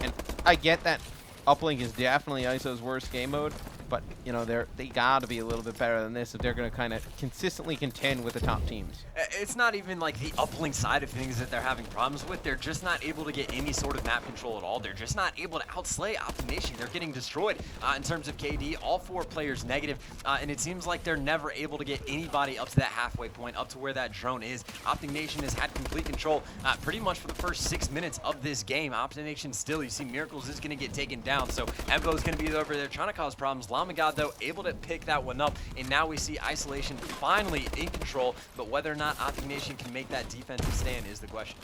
And I get that uplink is definitely ISO's worst game mode. But, you know, they got to be a little bit better than this if they're going to kind of consistently contend with the top teams. It's not even like the uplink side of things that they're having problems with. They're just not able to get any sort of map control at all. They're just not able to outslay Optination. They're getting destroyed in terms of KD. All 4 players negative, and it seems like they're never able to get anybody up to that halfway point, up to where that drone is. Optination has had complete control pretty much for the first 6 minutes of this game. Optination still, you see Miracles is going to get taken down, so Embo is going to be over there trying to cause problems. Lamagod, though, able to pick that one up, and now we see Isolation finally in control, but whether or not Optination can make that defensive stand is the question.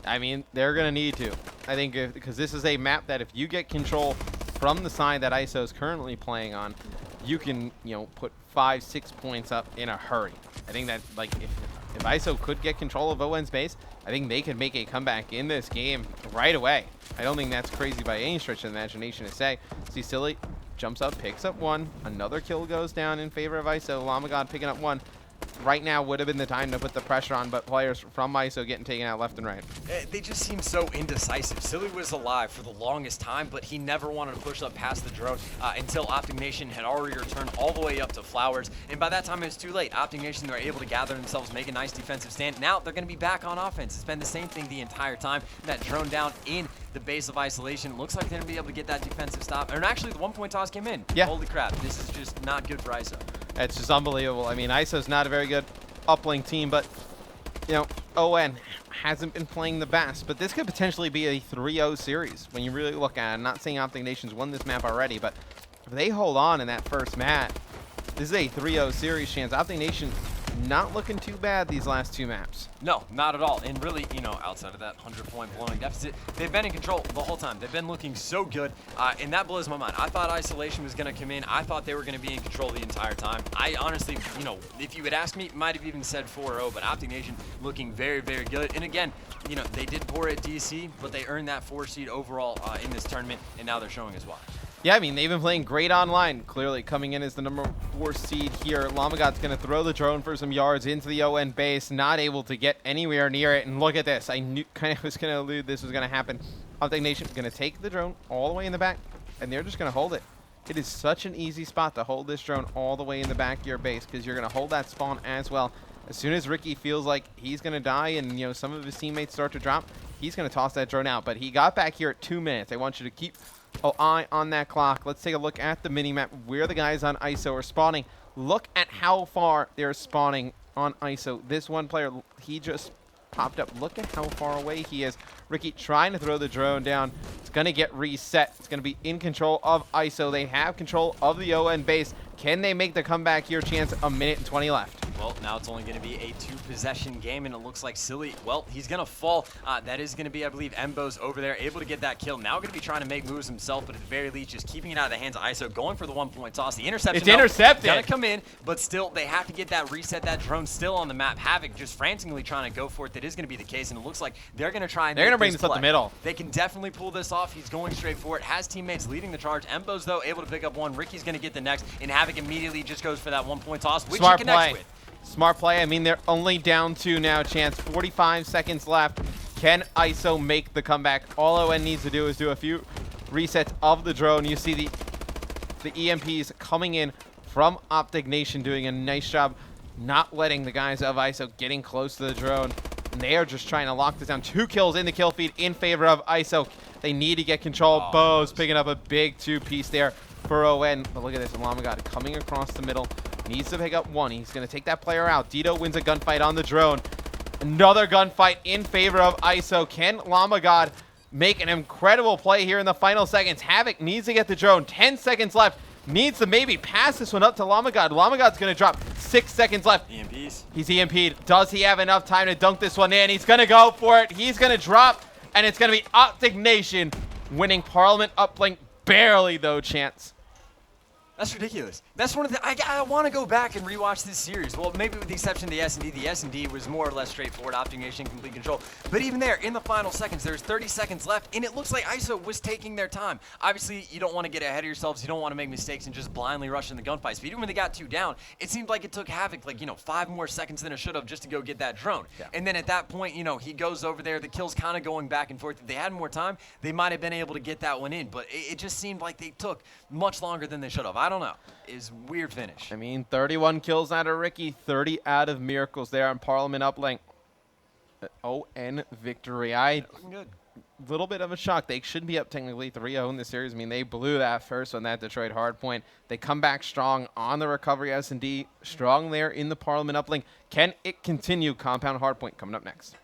I mean, they're going to need to. I think because this is a map that if you get control from the side that ISO is currently playing on, you can, you know, put 5-6 points up in a hurry. I think that, like, if ISO could get control of ON's base, I think they could make a comeback in this game right away. I don't think that's crazy by any stretch of the imagination to say. See, Silly jumps up, picks up 1. Another kill goes down in favor of ISO. Lamagod picking up 1. Right now would have been the time to put the pressure on, but players from ISO getting taken out left and right. They just seem so indecisive. Silly was alive for the longest time, but he never wanted to push up past the drone until Optination had already returned all the way up to Flowers. And by that time, it was too late. Optination, they were able to gather themselves, make a nice defensive stand. Now they're going to be back on offense. It's been the same thing the entire time. That drone down in the base of Isolation. Looks like they're going to be able to get that defensive stop. And actually, the 1-point toss came in. Yeah. Holy crap. This is just not good for ISO. It's just unbelievable. I mean, ISO's not a very good uplink team, but, you know, ON hasn't been playing the best. But this could potentially be a 3-0 series when you really look at it. I'm not saying Optination's won this map already, but if they hold on in that first match, this is a 3-0 series chance. Optination not looking too bad these last 2 maps. No, not at all. And really, you know, outside of that 100-point blowing deficit, they've been in control the whole time. They've been looking so good, and that blows my mind. I thought Isolation was going to come in. I thought they were going to be in control the entire time. I honestly, you know, if you had asked me, might have even said 4-0, but Optination looking very, very good. And again, you know, they did pour at DC, but they earned that 4 seed overall in this tournament, and now they're showing us why. Yeah, I mean, they've been playing great online. Clearly coming in as the number 4 seed here. Lamagod's going to throw the drone for some yards into the ON base. Not able to get anywhere near it. And look at this. I knew kind of was going to allude this was going to happen. Optination going to take the drone all the way in the back. And they're just going to hold it. It is such an easy spot to hold this drone all the way in the back of your base. Because you're going to hold that spawn as well. As soon as Ricky feels like he's going to die and, you know, some of his teammates start to drop, he's going to toss that drone out. But he got back here at 2 minutes. I want you to keep eye on that clock. Let's take a look at the minimap where the guys on ISO are spawning. Look at how far they're spawning on ISO. This one player, he just popped up. Look at how far away he is. Ricky trying to throw the drone down. It's going to get reset. It's going to be in control of ISO. They have control of the ON base. Can they make the comeback here? Chance, 1 minute and 20 left. Well, now it's only going to be a 2-possession game, and it looks like Silly, well, he's going to fall. That is going to be, I believe, Embo's over there, able to get that kill. Now going to be trying to make moves himself, but at the very least, just keeping it out of the hands of ISO, going for the 1-point toss. The interception, It's intercepted. Going to come in, but still, they have to get that reset, that drone still on the map. Havoc just frantically trying to go for it. That is going to be the case, and it looks like they're going to try and They're going to bring this up the middle. They can definitely pull this off. He's going straight for it. Has teammates leading the charge. Embo's, though, able to pick up one. Ricky's going to get the next, and Havoc immediately just goes for that 1-point toss, which Smart he connects play. with. Smart play. I mean, they're only down 2 now. Chance 45 seconds left. Can ISO make the comeback? All ON needs to do is do a few resets of the drone. You see the EMPs coming in from Optic Nation, doing a nice job not letting the guys of ISO getting close to the drone. And they are just trying to lock this down. 2 kills in the kill feed in favor of ISO. They need to get control. Bo's picking up a big 2-piece there for ON. But look at this. Lamagod coming across the middle. Needs to pick up 1. He's going to take that player out. Dito wins a gunfight on the drone. Another gunfight in favor of ISO. Can Lamagod make an incredible play here in the final seconds? Havoc needs to get the drone. 10 seconds left. Needs to maybe pass this one up to Lamagod. Lamagod's going to drop. 6 seconds left. EMPs. He's EMP'd. Does he have enough time to dunk this one in? He's going to go for it. He's going to drop. And it's going to be Optic Nation winning Parliament uplink. Barely, though, Chance. That's ridiculous. That's one of the. I want to go back and rewatch this series. Well, maybe with the exception of the S&D. The S&D was more or less straightforward. Optic Nation, complete control. But even there, in the final seconds, there's 30 seconds left, and it looks like ISO was taking their time. Obviously, you don't want to get ahead of yourselves. You don't want to make mistakes and just blindly rush in the gunfights. But even when they got 2 down, it seemed like it took Havoc 5 more seconds than it should have just to go get that drone. Yeah. And then at that point, he goes over there. The kill's kind of going back and forth. If they had more time, they might have been able to get that one in. But it just seemed like they took much longer than they should have. I don't know. Is weird finish. I mean, 31 kills out of Ricky, 30 out of Miracles there on Parliament uplink. ON victory. Looking good. Little bit of a shock. They should be up technically 3-0 in this series. I mean, they blew that first on that Detroit hardpoint. They come back strong on the recovery S&D, strong there in the Parliament uplink. Can it continue? Compound hardpoint coming up next.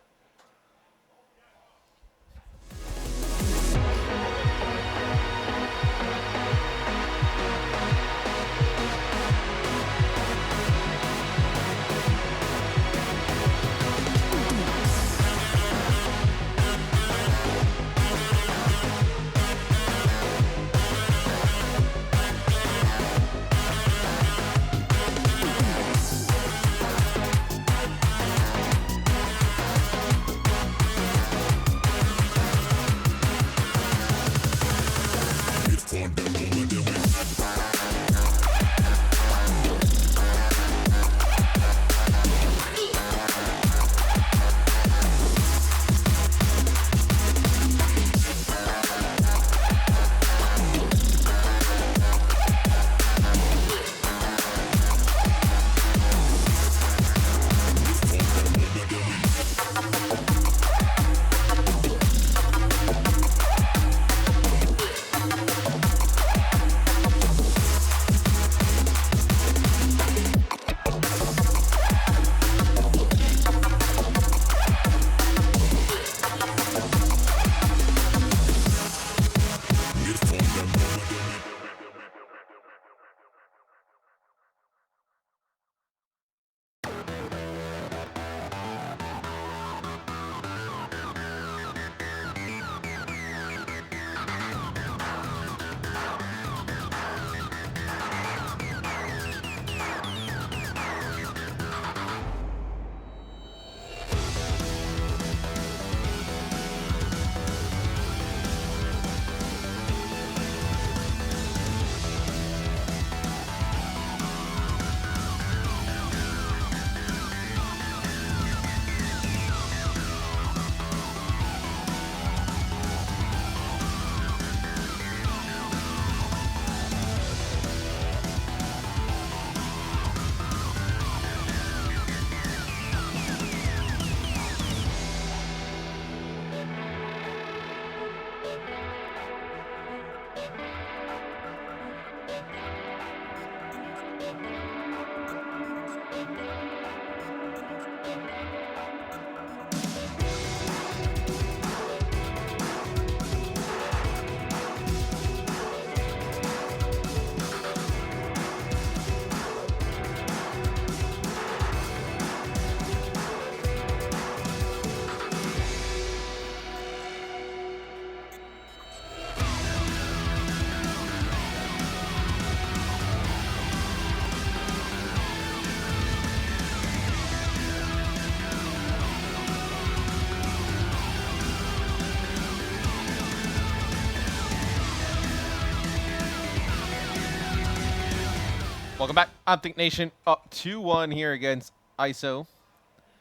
Welcome back. Optic Nation up 2-1 here against ISO.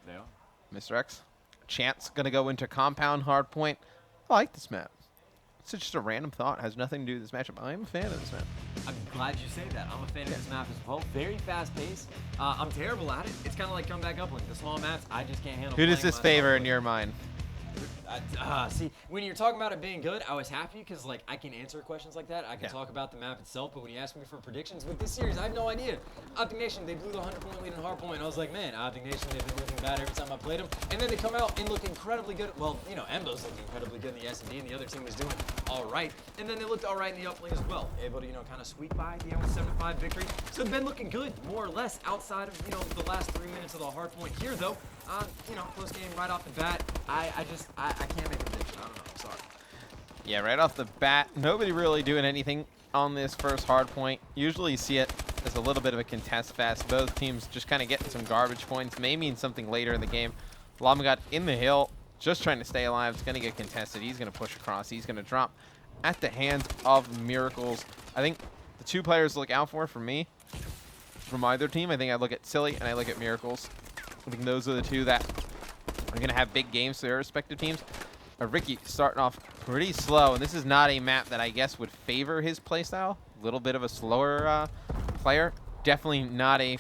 They are. Mr. X. Chance going to go into Compound Hardpoint. I like this map. It's just a random thought. Has nothing to do with this matchup. I'm a fan of this map. I'm glad you say that. I'm a fan of this map as well. Very fast paced. I'm terrible at it. It's kind of like come back up link. The small maps, I just can't handle. Who does playing this favor myself. in your mind? See, when you're talking about it being good, I was happy because like I can answer questions like that. I can talk about the map itself, but when you ask me for predictions with this series, I have no idea. Optic Nation, they blew the 100-point lead in Hardpoint. I was like, man, Optic Nation, they've been looking bad every time I played them, and then they come out and look incredibly good. Well, you know, Embo's looking incredibly good in the S&D, and the other team was doing all right, and then they looked all right in the uplink as well, able to kind of squeak by the M75 victory. So they've been looking good, more or less, outside of the last 3 minutes of the Hardpoint here, though. Close game right off the bat. I can't make a prediction. I don't know. I'm sorry. Yeah, right off the bat, nobody really doing anything on this first hard point. Usually you see it as a little bit of a contest fest. Both teams just kind of getting some garbage points. May mean something later in the game. Llama in the hill, just trying to stay alive. It's going to get contested. He's going to push across. He's going to drop at the hands of Miracles. I think the two players to look out for me, from either team, I think I look at Silly and I look at Miracles. I think those are the two that are going to have big games for their respective teams. Ricky starting off pretty slow, and this is not a map that I guess would favor his playstyle. A little bit of a slower player. Definitely not a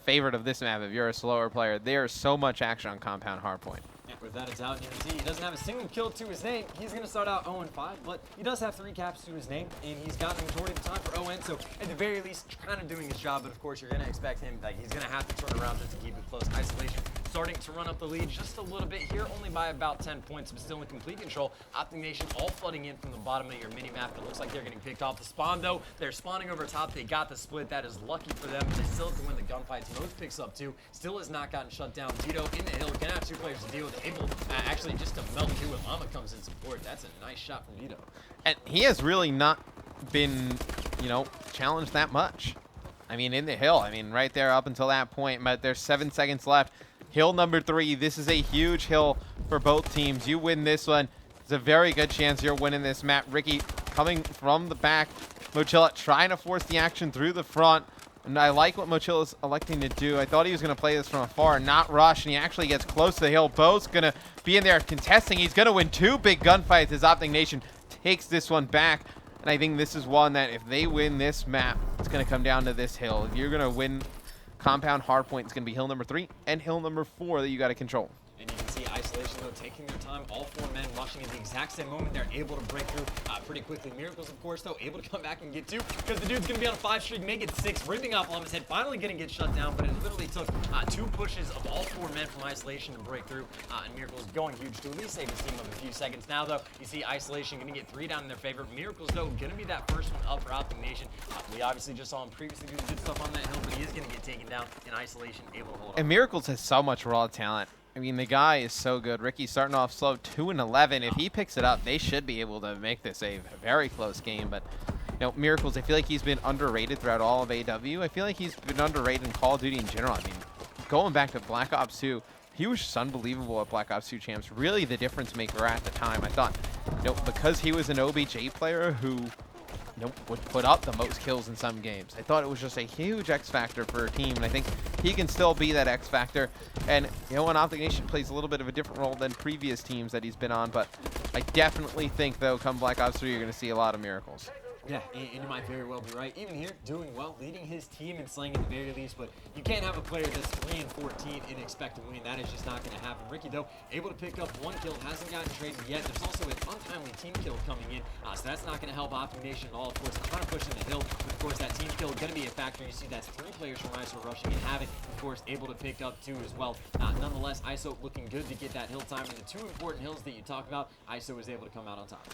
favorite of this map if you're a slower player. There's so much action on Compound Hardpoint. Without a doubt, you can see he doesn't have a single kill to his name. He's going to start out 0-5, but he does have 3 caps to his name, and he's got the majority of the time for ON, so at the very least, kind of doing his job, but of course, you're going to expect him, like, he's going to have to turn around just to keep it close. Isolation starting to run up the lead just a little bit here, only by about 10 points, but still in complete control. Optic Nation all flooding in from the bottom of your mini-map. It looks like they're getting picked off the spawn, though. They're spawning over top. They got the split. That is lucky for them. They still have to win the gunfights. Most picks up, too. Still has not gotten shut down. Vito in the hill. Gonna have 2 players to deal with. Able actually just to melt too when Llama comes in support. That's a nice shot from Vito. And he has really not been, challenged that much. I mean, in the hill. I mean, right there up until that point. But there's 7 seconds left. Hill number 3. This is a huge hill for both teams. You win this one, there's a very good chance you're winning this map. Ricky coming from the back. Mochilla trying to force the action through the front. And I like what Mochilla's electing to do. I thought he was going to play this from afar, not rush, and he actually gets close to the hill. Bo's going to be in there contesting. He's going to win 2 big gunfights as Optic Nation takes this one back. And I think this is one that if they win this map, it's going to come down to this hill. If you're going to win Compound Hardpoint, it's going to be hill number 3 and hill number 4 that you got to control. And you can see Isolation, though, taking their time. All 4 men rushing at the exact same moment. They're able to break through pretty quickly. Miracles, of course, though, able to come back and get 2 because the dude's going to be on a 5 streak, make it 6, ripping off Llama's head, finally getting get shut down, but it literally took 2 pushes of all 4 men from Isolation to break through, and Miracles going huge to at least save his team of a few seconds. Now, though, you see Isolation going to get 3 down in their favor. Miracles, though, going to be that first one up for Optic Nation. We obviously just saw him previously do the good stuff on that hill, but he is going to get taken down in Isolation, able to hold on. And Miracles has so much raw talent. I mean, the guy is so good. Ricky starting off slow, 2-11. If he picks it up, they should be able to make this a very close game. But, Miracles, I feel like he's been underrated throughout all of AW. I feel like he's been underrated in Call of Duty in general. I mean, going back to Black Ops 2, he was just unbelievable at Black Ops 2 Champs. Really the difference maker at the time. I thought, because he was an OBJ player who would put up the most kills in some games. I thought it was just a huge X factor for a team, and I think he can still be that X factor. And when Optic Nation plays a little bit of a different role than previous teams that he's been on, but I definitely think though, come Black Ops 3, you're going to see a lot of Miracles. Yeah, and you might very well be right. Even here, doing well, leading his team and slaying at the very least, but you can't have a player that's 3-14 and expect to win. That is just not going to happen. Ricky, though, able to pick up 1 kill, hasn't gotten traded yet. There's also an untimely team kill coming in, so that's not going to help Optic Nation at all. Of course, trying to push in the hill, but of course, that team kill is going to be a factor. You see that's 3 players from ISO rushing and Havoc, of course, able to pick up 2 as well. Nonetheless, ISO looking good to get that hill time, and the 2 important hills that you talk about, ISO was able to come out on top.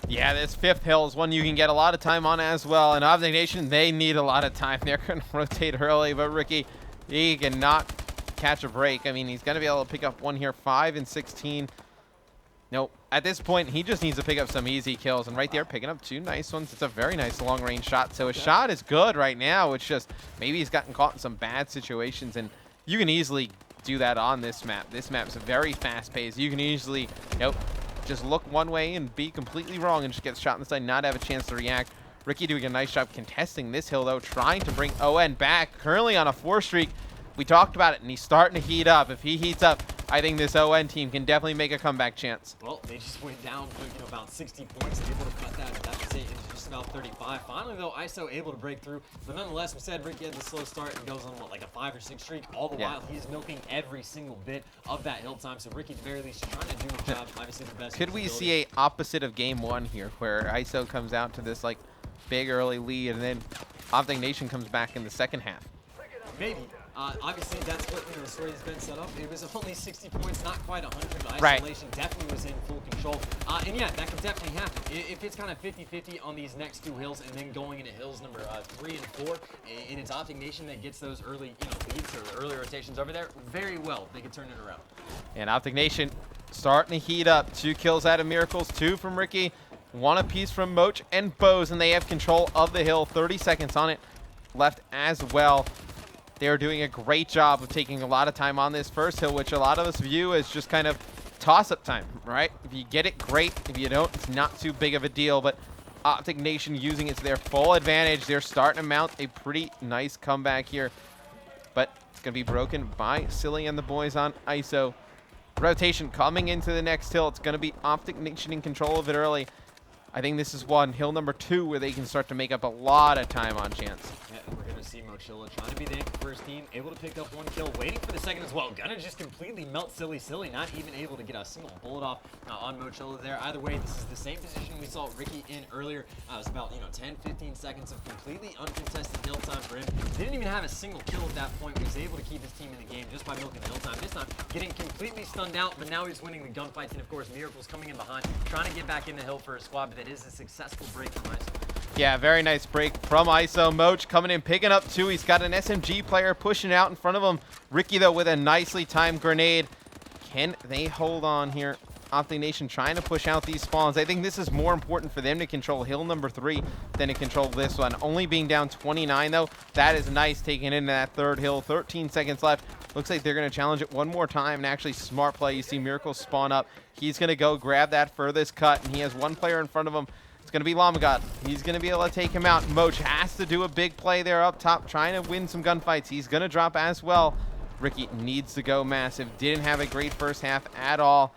Yeah, this 5th hill is one you can get a lot of time on as well. And Optic Nation, they need a lot of time. They're going to rotate early, but Ricky, he cannot catch a break. I mean, he's going to be able to pick up 1 here, 5 and 16. Nope. At this point, he just needs to pick up some easy kills. And right there, picking up 2 nice ones. It's a very nice long-range shot. So his shot is good right now. It's just maybe he's gotten caught in some bad situations. And you can easily do that on this map. This map's very fast-paced. You can easily, just look one way and be completely wrong and just get shot in the side, not have a chance to react. Ricky doing a nice job contesting this hill, though, trying to bring ON back. Currently on a 4 streak. We talked about it, and he's starting to heat up. If he heats up, I think this ON team can definitely make a comeback chance. Well, they just went down about 60 points, able to cut that deficit into just about 35. Finally, though, ISO able to break through. But nonetheless, we said Ricky had the slow start and goes on, what, like a 5 or 6 streak. All the while, he's milking every single bit of that hill time. So Ricky, at the very least, trying to do his job. Obviously, the best. Could we see a opposite of game 1 here, where ISO comes out to this like big early lead, and then Optic Nation comes back in the second half? Maybe. Obviously, that's what the story has been set up. It was only 60 points, not quite 100, but Right. Isolation definitely was in full control. And yeah, that could definitely happen. If it's kind of 50-50 on these next 2 hills and then going into hills number 3 and 4, and it's Optic Nation that gets those early leads or early rotations over there, very well, they could turn it around. And Optic Nation starting to heat up. 2 kills out of Miracles, 2 from Ricky, 1 apiece from Moch and Bose, and they have control of the hill. 30 seconds on it left as well. They are doing a great job of taking a lot of time on this first hill, which a lot of us view as just kind of toss-up time, right? If you get it, great. If you don't, it's not too big of a deal. But Optic Nation using it to their full advantage. They're starting to mount a pretty nice comeback here. But it's going to be broken by Silly and the boys on ISO. Rotation coming into the next hill. It's going to be Optic Nation in control of it early. I think this is hill number 2, where they can start to make up a lot of time on Chance. Yeah, we're going to see Mochilla trying to be the anchor for his team, able to pick up 1 kill, waiting for the second as well. Gonna just completely melt Silly, not even able to get a single bullet off on Mochilla there. Either way, this is the same position we saw Ricky in earlier. It was about 10-15 seconds of completely uncontested hill time for him. Didn't even have a single kill at that point. Was able to keep his team in the game just by milking the hill time. This time, getting completely stunned out, but now he's winning the gunfights. And of course, Miracles coming in behind, trying to get back in the hill for his squad, but that is a successful break from ISO. Yeah, very nice break from ISO. Moch coming in, picking up 2. He's got an SMG player pushing out in front of him. Ricky, though, with a nicely timed grenade. Can they hold on here? Optic Nation trying to push out these spawns. I think this is more important for them to control hill number 3 than to control this one. Only being down 29, though. That is nice, taking into that 3rd hill. 13 seconds left. Looks like they're going to challenge it one more time, and actually smart play. You see Miracle spawn up. He's going to go grab that furthest cut, and he has 1 player in front of him. It's going to be Lamagod. He's going to be able to take him out. Moch has to do a big play there up top, trying to win some gunfights. He's going to drop as well. Ricky needs to go massive. Didn't have a great first half at all.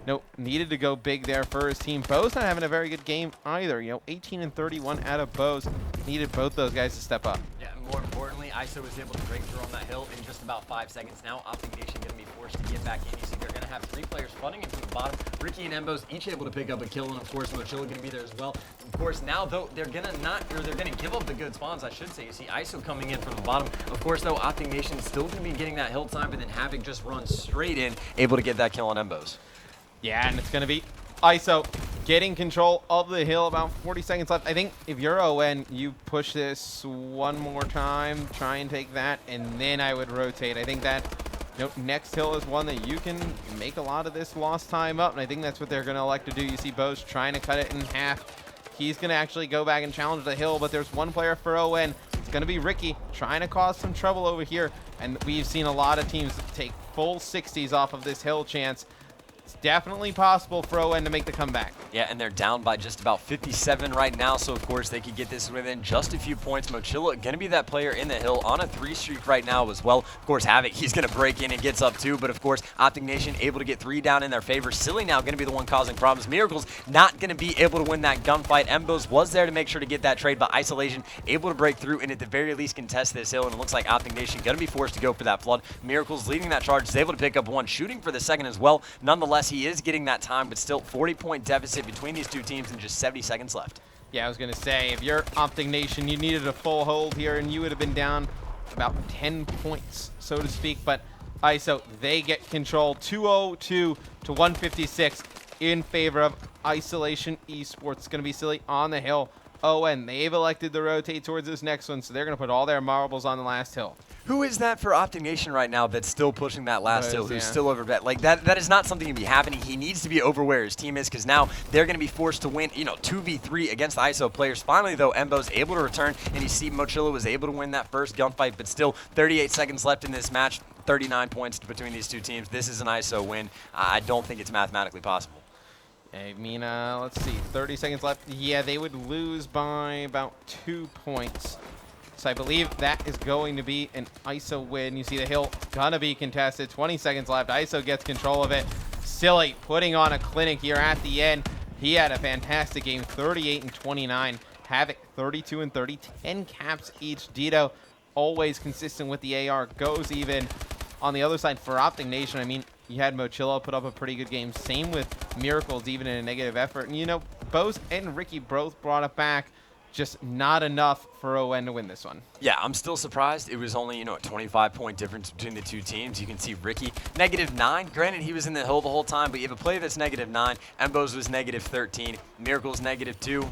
Nope, needed to go big there for his team. Bo's not having a very good game either. 18 and 31 out of Bo's. Needed both those guys to step up. Yeah, more importantly, ISO was able to break through on that hill in just about 5 seconds. Now Optic Nation going to be forced to get back in. You see they're going to have 3 players flooding into the bottom. Ricky and Embos each able to pick up a kill, and of course Mochilla going to be there as well. Of course, now though they're going to give up the good spawns, I should say. You see ISO coming in from the bottom. Of course, though, Optic Nation is still going to be getting that hill time, but then Havoc just run straight in, able to get that kill on Embos. Yeah, and it's going to be ISO getting control of the hill. About 40 seconds left. I think if you're ON, you push this 1 more time, try and take that, and then I would rotate. I think that next hill is one that you can make a lot of this lost time up, and I think that's what they're going to elect to do. You see Bose trying to cut it in half. He's going to actually go back and challenge the hill, but there's 1 player for ON. It's going to be Ricky trying to cause some trouble over here, and we've seen a lot of teams take full 60s off of this hill Chance. It's definitely possible for ON to make the comeback. Yeah, and they're down by just about 57 right now, so of course they could get this within just a few points. Mochilla going to be that player in the hill on a 3 streak right now as well. Of course, Havoc, he's going to break in and gets up 2, but of course, Optic Nation able to get 3 down in their favor. Silly now going to be the one causing problems. Miracles not going to be able to win that gunfight. Embos was there to make sure to get that trade, but Isolation able to break through and at the very least contest this hill, and it looks like Optic Nation going to be forced to go for that flood. Miracles leading that charge is able to pick up 1, shooting for the second as well. Nonetheless, he is getting that time, but still 40-point deficit between these 2 teams and just 70 seconds left. Yeah, I was going to say, if you're Optic Nation, you needed a full hold here, and you would have been down about 10 points, so to speak. But ISO, they get control 202 to 156 in favor of Isolation Esports. It's going to be Silly on the hill. Oh, and they've elected to rotate towards this next one, so they're going to put all their marbles on the last hill. Who is that for Optic Nation right now that's still pushing that last hill, who's yeah. still over bet? Like, that is not something to be happening. He needs to be over where his team is, because now they're going to be forced to win, 2v3 against the ISO players. Finally, though, Embo's able to return, and you see Mochilla was able to win that first gunfight, but still 38 seconds left in this match, 39 points between these 2 teams. This is an ISO win. I don't think it's mathematically possible. I mean, let's see, 30 seconds left. Yeah, they would lose by about 2 points. So I believe that is going to be an ISO win. You see the hill gonna be contested. 20 seconds left. ISO gets control of it. Silly putting on a clinic here at the end. He had a fantastic game, 38 and 29. Havoc 32 and 30, 10 caps each. Dito always consistent with the AR, goes even. On the other side for Optic Nation, I mean, you had Mochillo put up a pretty good game. Same with Miracles, even in a negative effort. And you know, Bose and Ricky both brought it back. Just not enough for ON to win this one. Yeah, I'm still surprised. It was only, a 25-point difference between the two teams. You can see Ricky, -9. Granted, he was in the hill the whole time, but you have a play that's -9. Embos was -13. Miracles -2.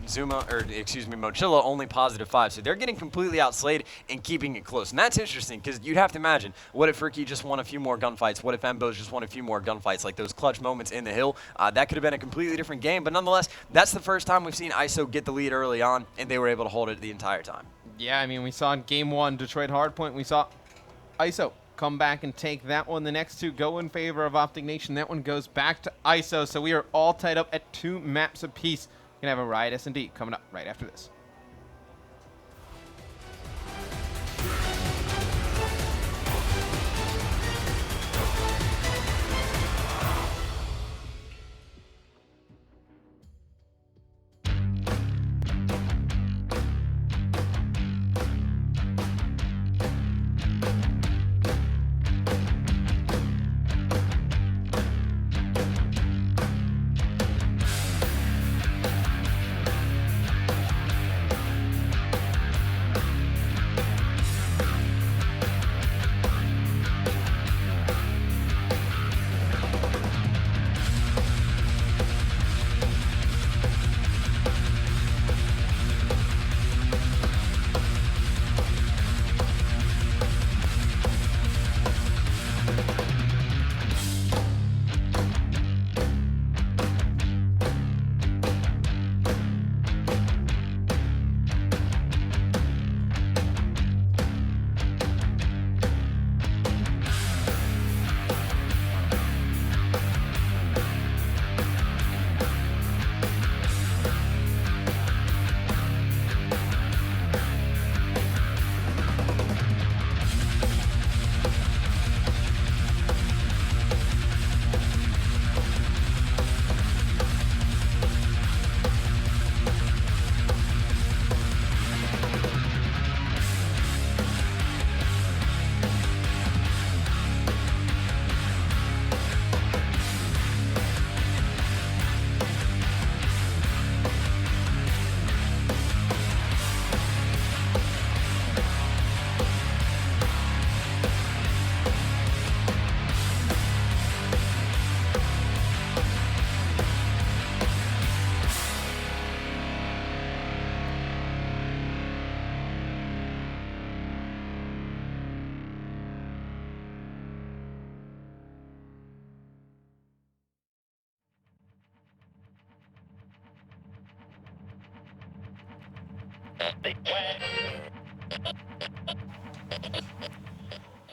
Mochillo only +5. So they're getting completely outslayed and keeping it close. And that's interesting because you'd have to imagine, what if Ricky just won a few more gunfights? What if Embos just won a few more gunfights? Like those clutch moments in the hill, that could have been a completely different game. But nonetheless, that's the first time we've seen ISO get the lead early on, and they were able to hold it the entire time. Yeah, I mean, we saw in Game 1, Detroit Hardpoint, we saw ISO come back and take that one. The next two go in favor of Optic Nation. That one goes back to ISO, so we are all tied up at 2 maps apiece. We're going to have a Riot S&D coming up right after this.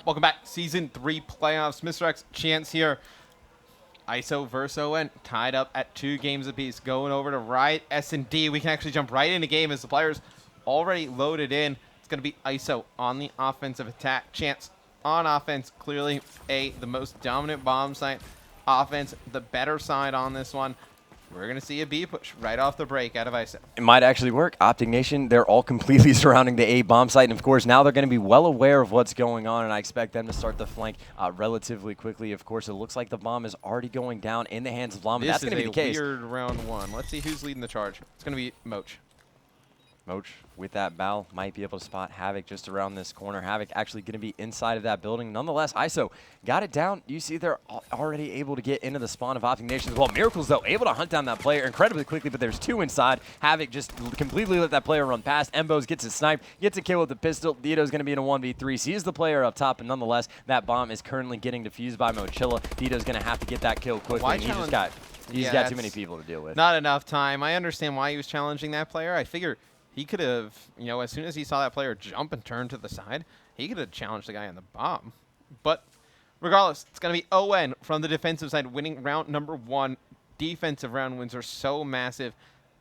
Welcome back. Season 3 playoffs. Mr. X chance here. ISO versus ON tied up at 2 games apiece. Going over to Riot S&D. We can actually jump right into game as the players already loaded in. It's going to be ISO on the offensive attack. Chance on offense. Clearly the most dominant bomb site. Offense, the better side on this one. We're going to see a B push right off the break out of ISO. It might actually work. Optic Nation, they're all completely surrounding the A bomb site. And, of course, now they're going to be well aware of what's going on, and I expect them to start the flank relatively quickly. Of course, it looks like the bomb is already going down in the hands of Llama. That's going to be the case. This is a weird round 1. Let's see who's leading the charge. It's going to be Moch. Moch with that bow might be able to spot Havoc just around this corner. Havoc actually going to be inside of that building. Nonetheless, ISO got it down. You see they're already able to get into the spawn of Optic Nation as well. Miracles, though, able to hunt down that player incredibly quickly, but there's 2 inside. Havoc just completely let that player run past. Embos gets it sniped, gets a kill with the pistol. Dito's going to be in a 1v3. Sees the player up top, and nonetheless, that bomb is currently getting defused by Mochillo. Dito's going to have to get that kill quickly. He's got too many people to deal with. Not enough time. I understand why he was challenging that player. I figure he could have, as soon as he saw that player jump and turn to the side, he could have challenged the guy on the bomb. But regardless, it's going to be ON from the defensive side winning round number 1. defensive round wins are so massive.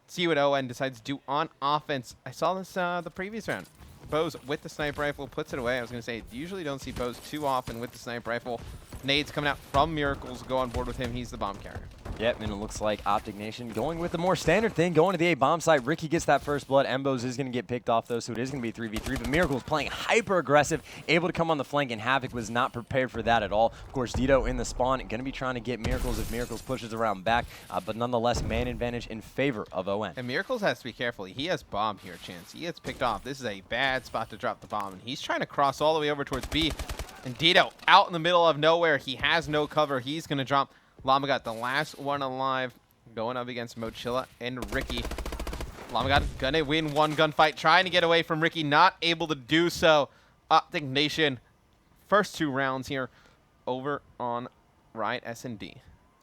See what ON decides to do on offense. I saw this the previous round. Bose with the sniper rifle puts it away. I was going to say, usually don't see Bose too often with the sniper rifle. Nades coming out from Miracles. Go on board with him. He's the bomb carrier. Yep, and it looks like Optic Nation going with the more standard thing, going to the A bomb site. Ricky gets that first blood. Embos is going to get picked off, though, so it is going to be 3v3. But Miracles playing hyper-aggressive, able to come on the flank, and Havoc was not prepared for that at all. Of course, Dito in the spawn, going to be trying to get Miracles if Miracles pushes around back, but nonetheless, man advantage in favor of ON. And Miracles has to be careful. He has bomb here, Chance. He gets picked off. This is a bad spot to drop the bomb, and he's trying to cross all the way over towards B. And Dito out in the middle of nowhere. He has no cover. He's going to drop Llamagot, the last one alive, going up against Mochilla and Ricky. Llamagot gonna win one gunfight, trying to get away from Ricky, not able to do so. Optic Nation, first 2 rounds here over on Riot S&D.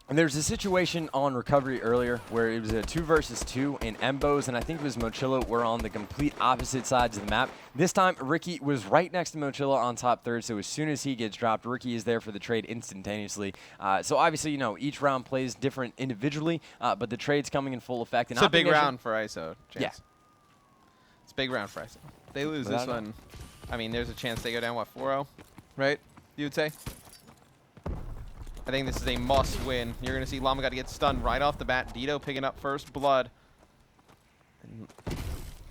And there's a situation on Recovery earlier where it was a 2 versus 2, and Embos and I think it was Mochilla were on the complete opposite sides of the map. This time, Ricky was right next to Mochilla on top third, so as soon as he gets dropped, Ricky is there for the trade instantaneously. So obviously, you know, each round plays different individually, but the trade's coming in full effect. And It's a big round for ISO, Chance. Yeah. It's a big round for ISO. They lose Without this one. I mean, there's a chance they go down, what, 4-0? Right? You would say? I think this is a must win. You're going to see Llamagot get stunned right off the bat. Dito picking up first blood. And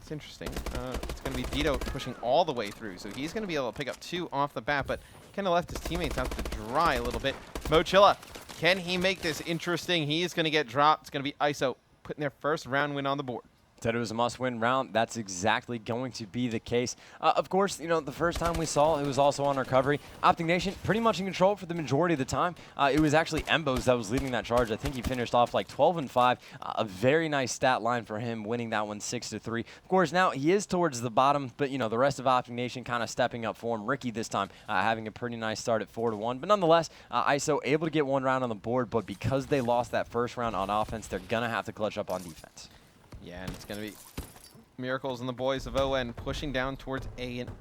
it's interesting. It's going to be Dito pushing all the way through. So he's going to be able to pick up 2 off the bat, but kind of left his teammates out to dry a little bit. Mochilla, can he make this interesting? He's going to get dropped. It's going to be ISO putting their first round win on the board. Said it was a must-win round. That's exactly going to be the case. Of course, you know, the first time we saw it was also on Recovery. Optic Nation pretty much in control for the majority of the time. It was actually Embos that was leading that charge. I think he finished off like 12-5. A very nice stat line for him, winning that one 6-3. Of course, now he is towards the bottom, but, you know, the rest of Optic Nation kind of stepping up for him. Ricky this time having a pretty nice start at 4-1. But nonetheless, ISO able to get 1 round on the board, but because they lost that first round on offense, they're going to have to clutch up on defense. Yeah, and it's going to be Miracles and the boys of ON pushing down towards A. And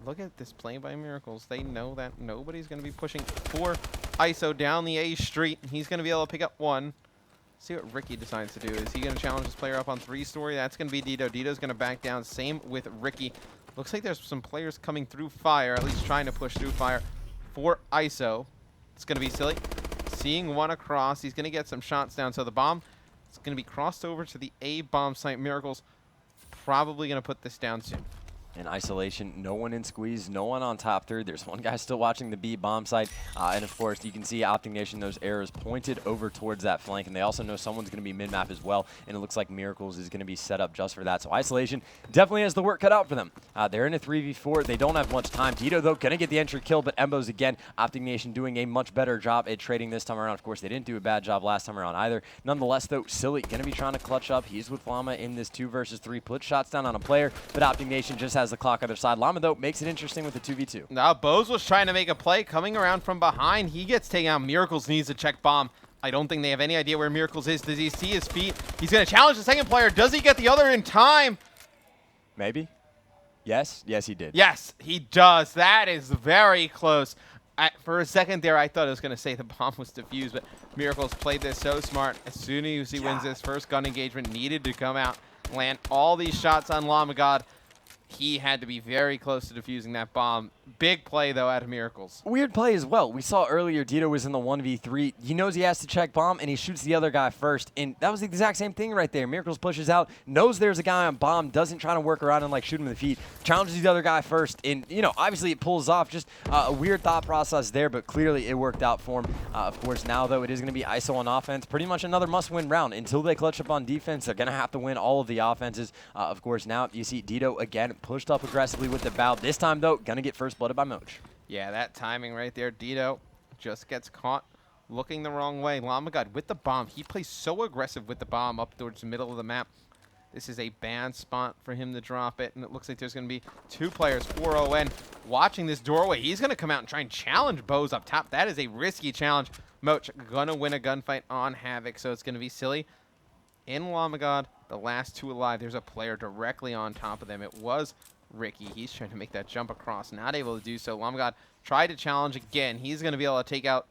look at this play by Miracles. They know that nobody's going to be pushing for ISO down the A street. He's going to be able to pick up 1. See what Ricky decides to do. Is he going to challenge this player up on 3-story? That's going to be Dito. Dito's going to back down. Same with Ricky. Looks like there's some players coming through fire, at least trying to push through fire for ISO. It's going to be Silly. Seeing 1 across. He's going to get some shots down. So the bomb is going to be crossed over to the A bomb site. Miracles probably going to put this down soon. In isolation, no one in squeeze, no one on top third. There's one guy still watching the B bomb site. And of course, you can see Optic Nation, those arrows pointed over towards that flank. And they also know someone's going to be mid-map as well. And it looks like Miracles is going to be set up just for that. So isolation definitely has the work cut out for them. They're in a 3v4. They don't have much time. Dito, though, going to get the entry kill. But Embos, again, Optic Nation doing a much better job at trading this time around. Of course, they didn't do a bad job last time around either. Nonetheless, though, Silly going to be trying to clutch up. He's with Llama in this 2 versus 3. Put shots down on a player. But Optic Nation just has the clock on their side. Llama, though, makes it interesting with the 2v2. Now, Bose was trying to make a play, coming around from behind. He gets taken out. Miracles needs to check bomb. I don't think they have any idea where Miracles is. Does he see his feet? He's going to challenge the second player. Does he get the other in time? Maybe. Yes. Yes, he did. Yes, he does. That is very close. For a second there, I thought it was going to say the bomb was defused, but Miracles played this so smart. As soon as he wins this first gun engagement, needed to come out, land all these shots on Llamagot. He had to be very close to defusing that bomb. Big play, though, out of Miracles. Weird play as well. We saw earlier Dito was in the 1v3. He knows he has to check bomb, and he shoots the other guy first. And that was the exact same thing right there. Miracles pushes out, knows there's a guy on bomb, doesn't try to work around and, like, shoot him in the feet. Challenges the other guy first. And, you know, obviously it pulls off. Just a weird thought process there, but clearly it worked out for him. Of course, now, though, it is going to be ISO on offense. Pretty much another must-win round. Until they clutch up on defense, they're going to have to win all of the offenses. Of course, now you see Dito, again, pushed up aggressively with the bow. This time, though, going to get first blooded by Moch. Yeah, that timing right there. Dito just gets caught looking the wrong way. Llamagot with the bomb. He plays so aggressive with the bomb up towards the middle of the map. This is a bad spot for him to drop it, and it looks like there's going to be 2 players for ON watching this doorway. He's going to come out and try and challenge Bose up top. That is a risky challenge. Moch going to win a gunfight on Havoc, so it's going to be Silly in Llamagot. The last 2 alive. There's a player directly on top of them. It was Ricky. He's trying to make that jump across. Not able to do so. Llamagot tried to challenge again. He's going to be able to take out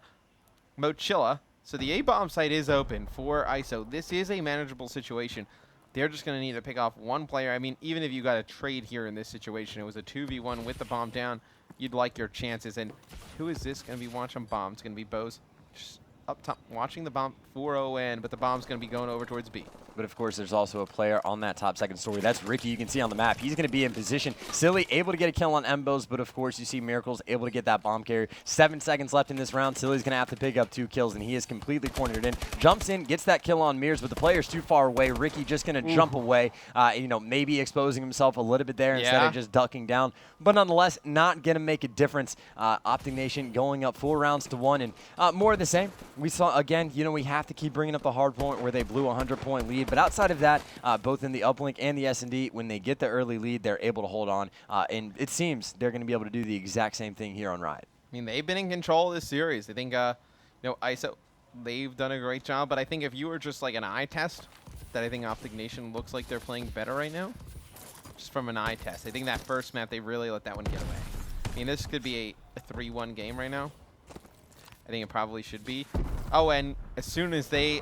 Mochilla. So the A-bomb site is open for ISO. This is a manageable situation. They're just going to need to pick off one player. I mean, even if you got a trade here in this situation, it was a 2v1 with the bomb down, you'd like your chances. And who is this going to be watching bomb? It's going to be Bose. Just up top watching the bomb for ON, but the bomb's going to be going over towards B. But of course, there's also a player on that top second story. That's Ricky. You can see on the map. He's going to be in position. Silly able to get a kill on Mbos, but of course, you see Miracles able to get that bomb carrier. 7 seconds left in this round. Silly's going to have to pick up 2 kills, and he is completely cornered in. Jumps in, gets that kill on Mears, but the player's too far away. Ricky just going to jump away, you know, maybe exposing himself a little bit there instead of just ducking down. But nonetheless, not going to make a difference. Optic Nation going up 4 rounds to 1, and more of the same. We saw, again, you know, we have to keep bringing up the hard point where they blew a 100-point lead. But outside of that, both in the uplink and the S&D, when they get the early lead, they're able to hold on. And it seems they're going to be able to do the exact same thing here on Riot. I mean, they've been in control of this series. I think, you know, ISO, they've done a great job. But I think if you were just like an eye test, that I think Optic Nation looks like they're playing better right now. Just from an eye test. I think that first map, they really let that one get away. I mean, this could be a 3-1 game right now. I think it probably should be. Oh, and as soon as they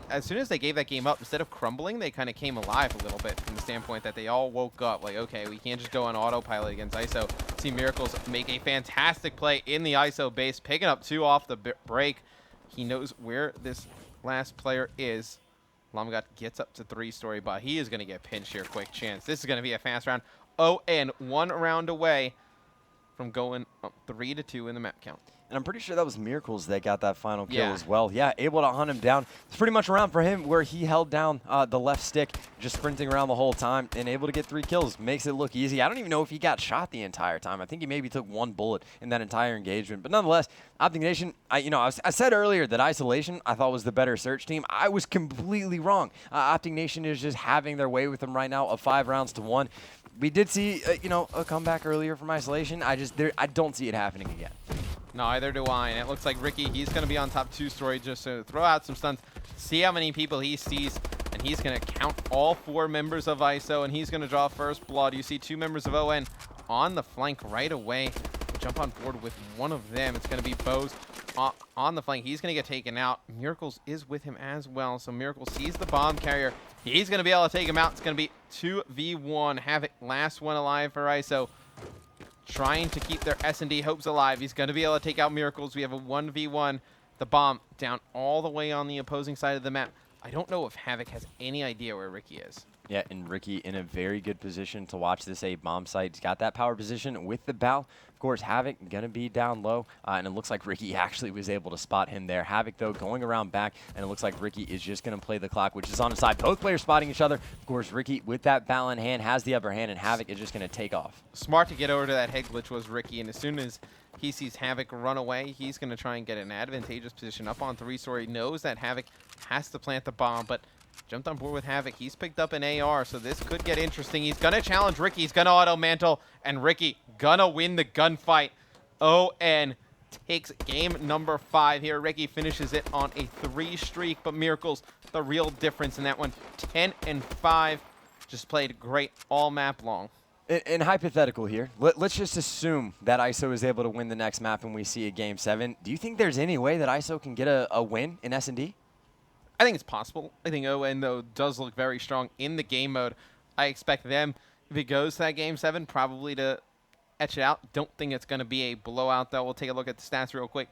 gave that game up, instead of crumbling, they kind of came alive a little bit from the standpoint that they all woke up. Like, okay, we can't just go on autopilot against ISO. See Miracles make a fantastic play in the ISO base, picking up 2 off the break. He knows where this last player is. Lamgat gets up to 3-story, but he is going to get pinched here. Quick chance. This is going to be a fast round. Oh, and 1 round away from going up 3-2 in the map count. And I'm pretty sure that was Miracles that got that final kill Yeah. as well. Yeah, able to hunt him down. It's pretty much around for him where he held down the left stick, just sprinting around the whole time and able to get 3 kills. Makes it look easy. I don't even know if he got shot the entire time. I think he maybe took 1 bullet in that entire engagement. But nonetheless, Optic Nation, I said earlier that Isolation I thought was the better search team. I was completely wrong. Optic Nation is just having their way with them right now of 5 rounds to 1. We did see, a comeback earlier from Isolation. I don't see it happening again. No, either do I. And it looks like Ricky, he's going to be on top 2-story just to throw out some stunts, see how many people he sees, and he's going to count all 4 members of ISO, and he's going to draw first blood. You see 2 members of ON on the flank right away. Jump on board with one of them. It's going to be Bose on the flank. He's going to get taken out. Miracles is with him as well, so Miracles sees the bomb carrier. He's going to be able to take him out. It's going to be 2v1. Havoc, last one alive for ISO. Trying to keep their S&D hopes alive. He's going to be able to take out Miracles. We have a 1v1. The bomb down all the way on the opposing side of the map. I don't know if Havoc has any idea where Ricky is. Yeah, and Ricky in a very good position to watch this A-bomb site. He's got that power position with the bow. Of course, Havoc going to be down low, and it looks like Ricky actually was able to spot him there. Havoc, though, going around back, and it looks like Ricky is just going to play the clock, which is on his side. Both players spotting each other. Of course, Ricky, with that bow in hand, has the upper hand, and Havoc is just going to take off. Smart to get over to that head glitch was Ricky, and as soon as he sees Havoc run away, he's going to try and get an advantageous position up on 3-story. Knows that Havoc has to plant the bomb, but jumped on board with Havoc. He's picked up an AR, so this could get interesting. He's going to challenge Ricky. He's going to auto mantle, and Ricky going to win the gunfight. ON takes game number 5 here. Ricky finishes it on a 3 streak, but Miracles, the real difference in that one. 10-5. Just played great all map long. In hypothetical here, let's just assume that ISO is able to win the next map and we see a Game 7. Do you think there's any way that ISO can get a win in S&D? I think it's possible. I think ON, though, does look very strong in the game mode. I expect them, if it goes to that Game 7, probably to etch it out. Don't think it's going to be a blowout, though. We'll take a look at the stats real quick.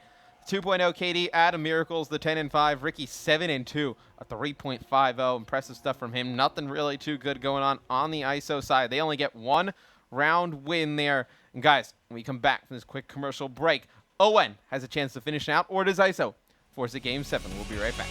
2.0 KD, Adam Miracles, the 10-5. Ricky, 7-2, a 3.50. Impressive stuff from him. Nothing really too good going on the ISO side. They only get 1 round win there. And guys, when we come back from this quick commercial break, ON has a chance to finish it out, or does ISO force a Game 7? We'll be right back.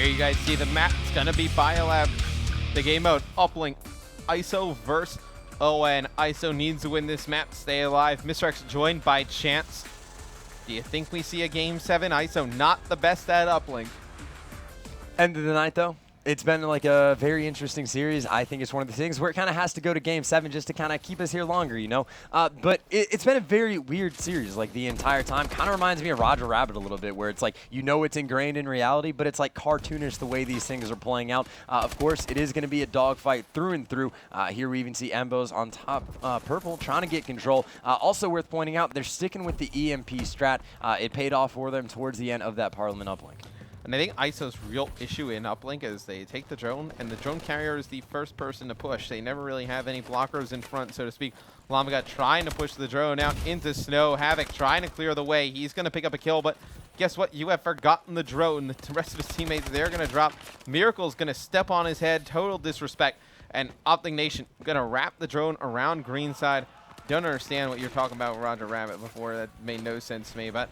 you guys see the map. It's going to be Biolab. The game mode, uplink, ISO versus ON. ISO needs to win this map to stay alive. Mr. X joined by Chance. Do you think we see a Game 7? ISO not the best at uplink. End of the night, though. It's been like a very interesting series. I think it's one of the things where it kind of has to go to Game 7 just to kind of keep us here longer, you know? But it's been a very weird series, like the entire time. Kind of reminds me of Roger Rabbit a little bit, where it's like, you know it's ingrained in reality, but it's like cartoonish the way these things are playing out. Of course, it is going to be a dogfight through and through. Here we even see Embos on top, purple, trying to get control. Also worth pointing out, they're sticking with the EMP strat. It paid off for them towards the end of that Parliament uplink. And I think ISO's real issue in uplink is they take the drone, and the drone carrier is the first person to push. They never really have any blockers in front, so to speak. Llamagot trying to push the drone out into snow. Havoc trying to clear the way. He's going to pick up a kill, but guess what? You have forgotten the drone. The rest of his teammates, they're going to drop. Miracle's going to step on his head. Total disrespect. And Optic Nation going to wrap the drone around green side. Don't understand what you're talking about with Roger Rabbit before. That made no sense to me, but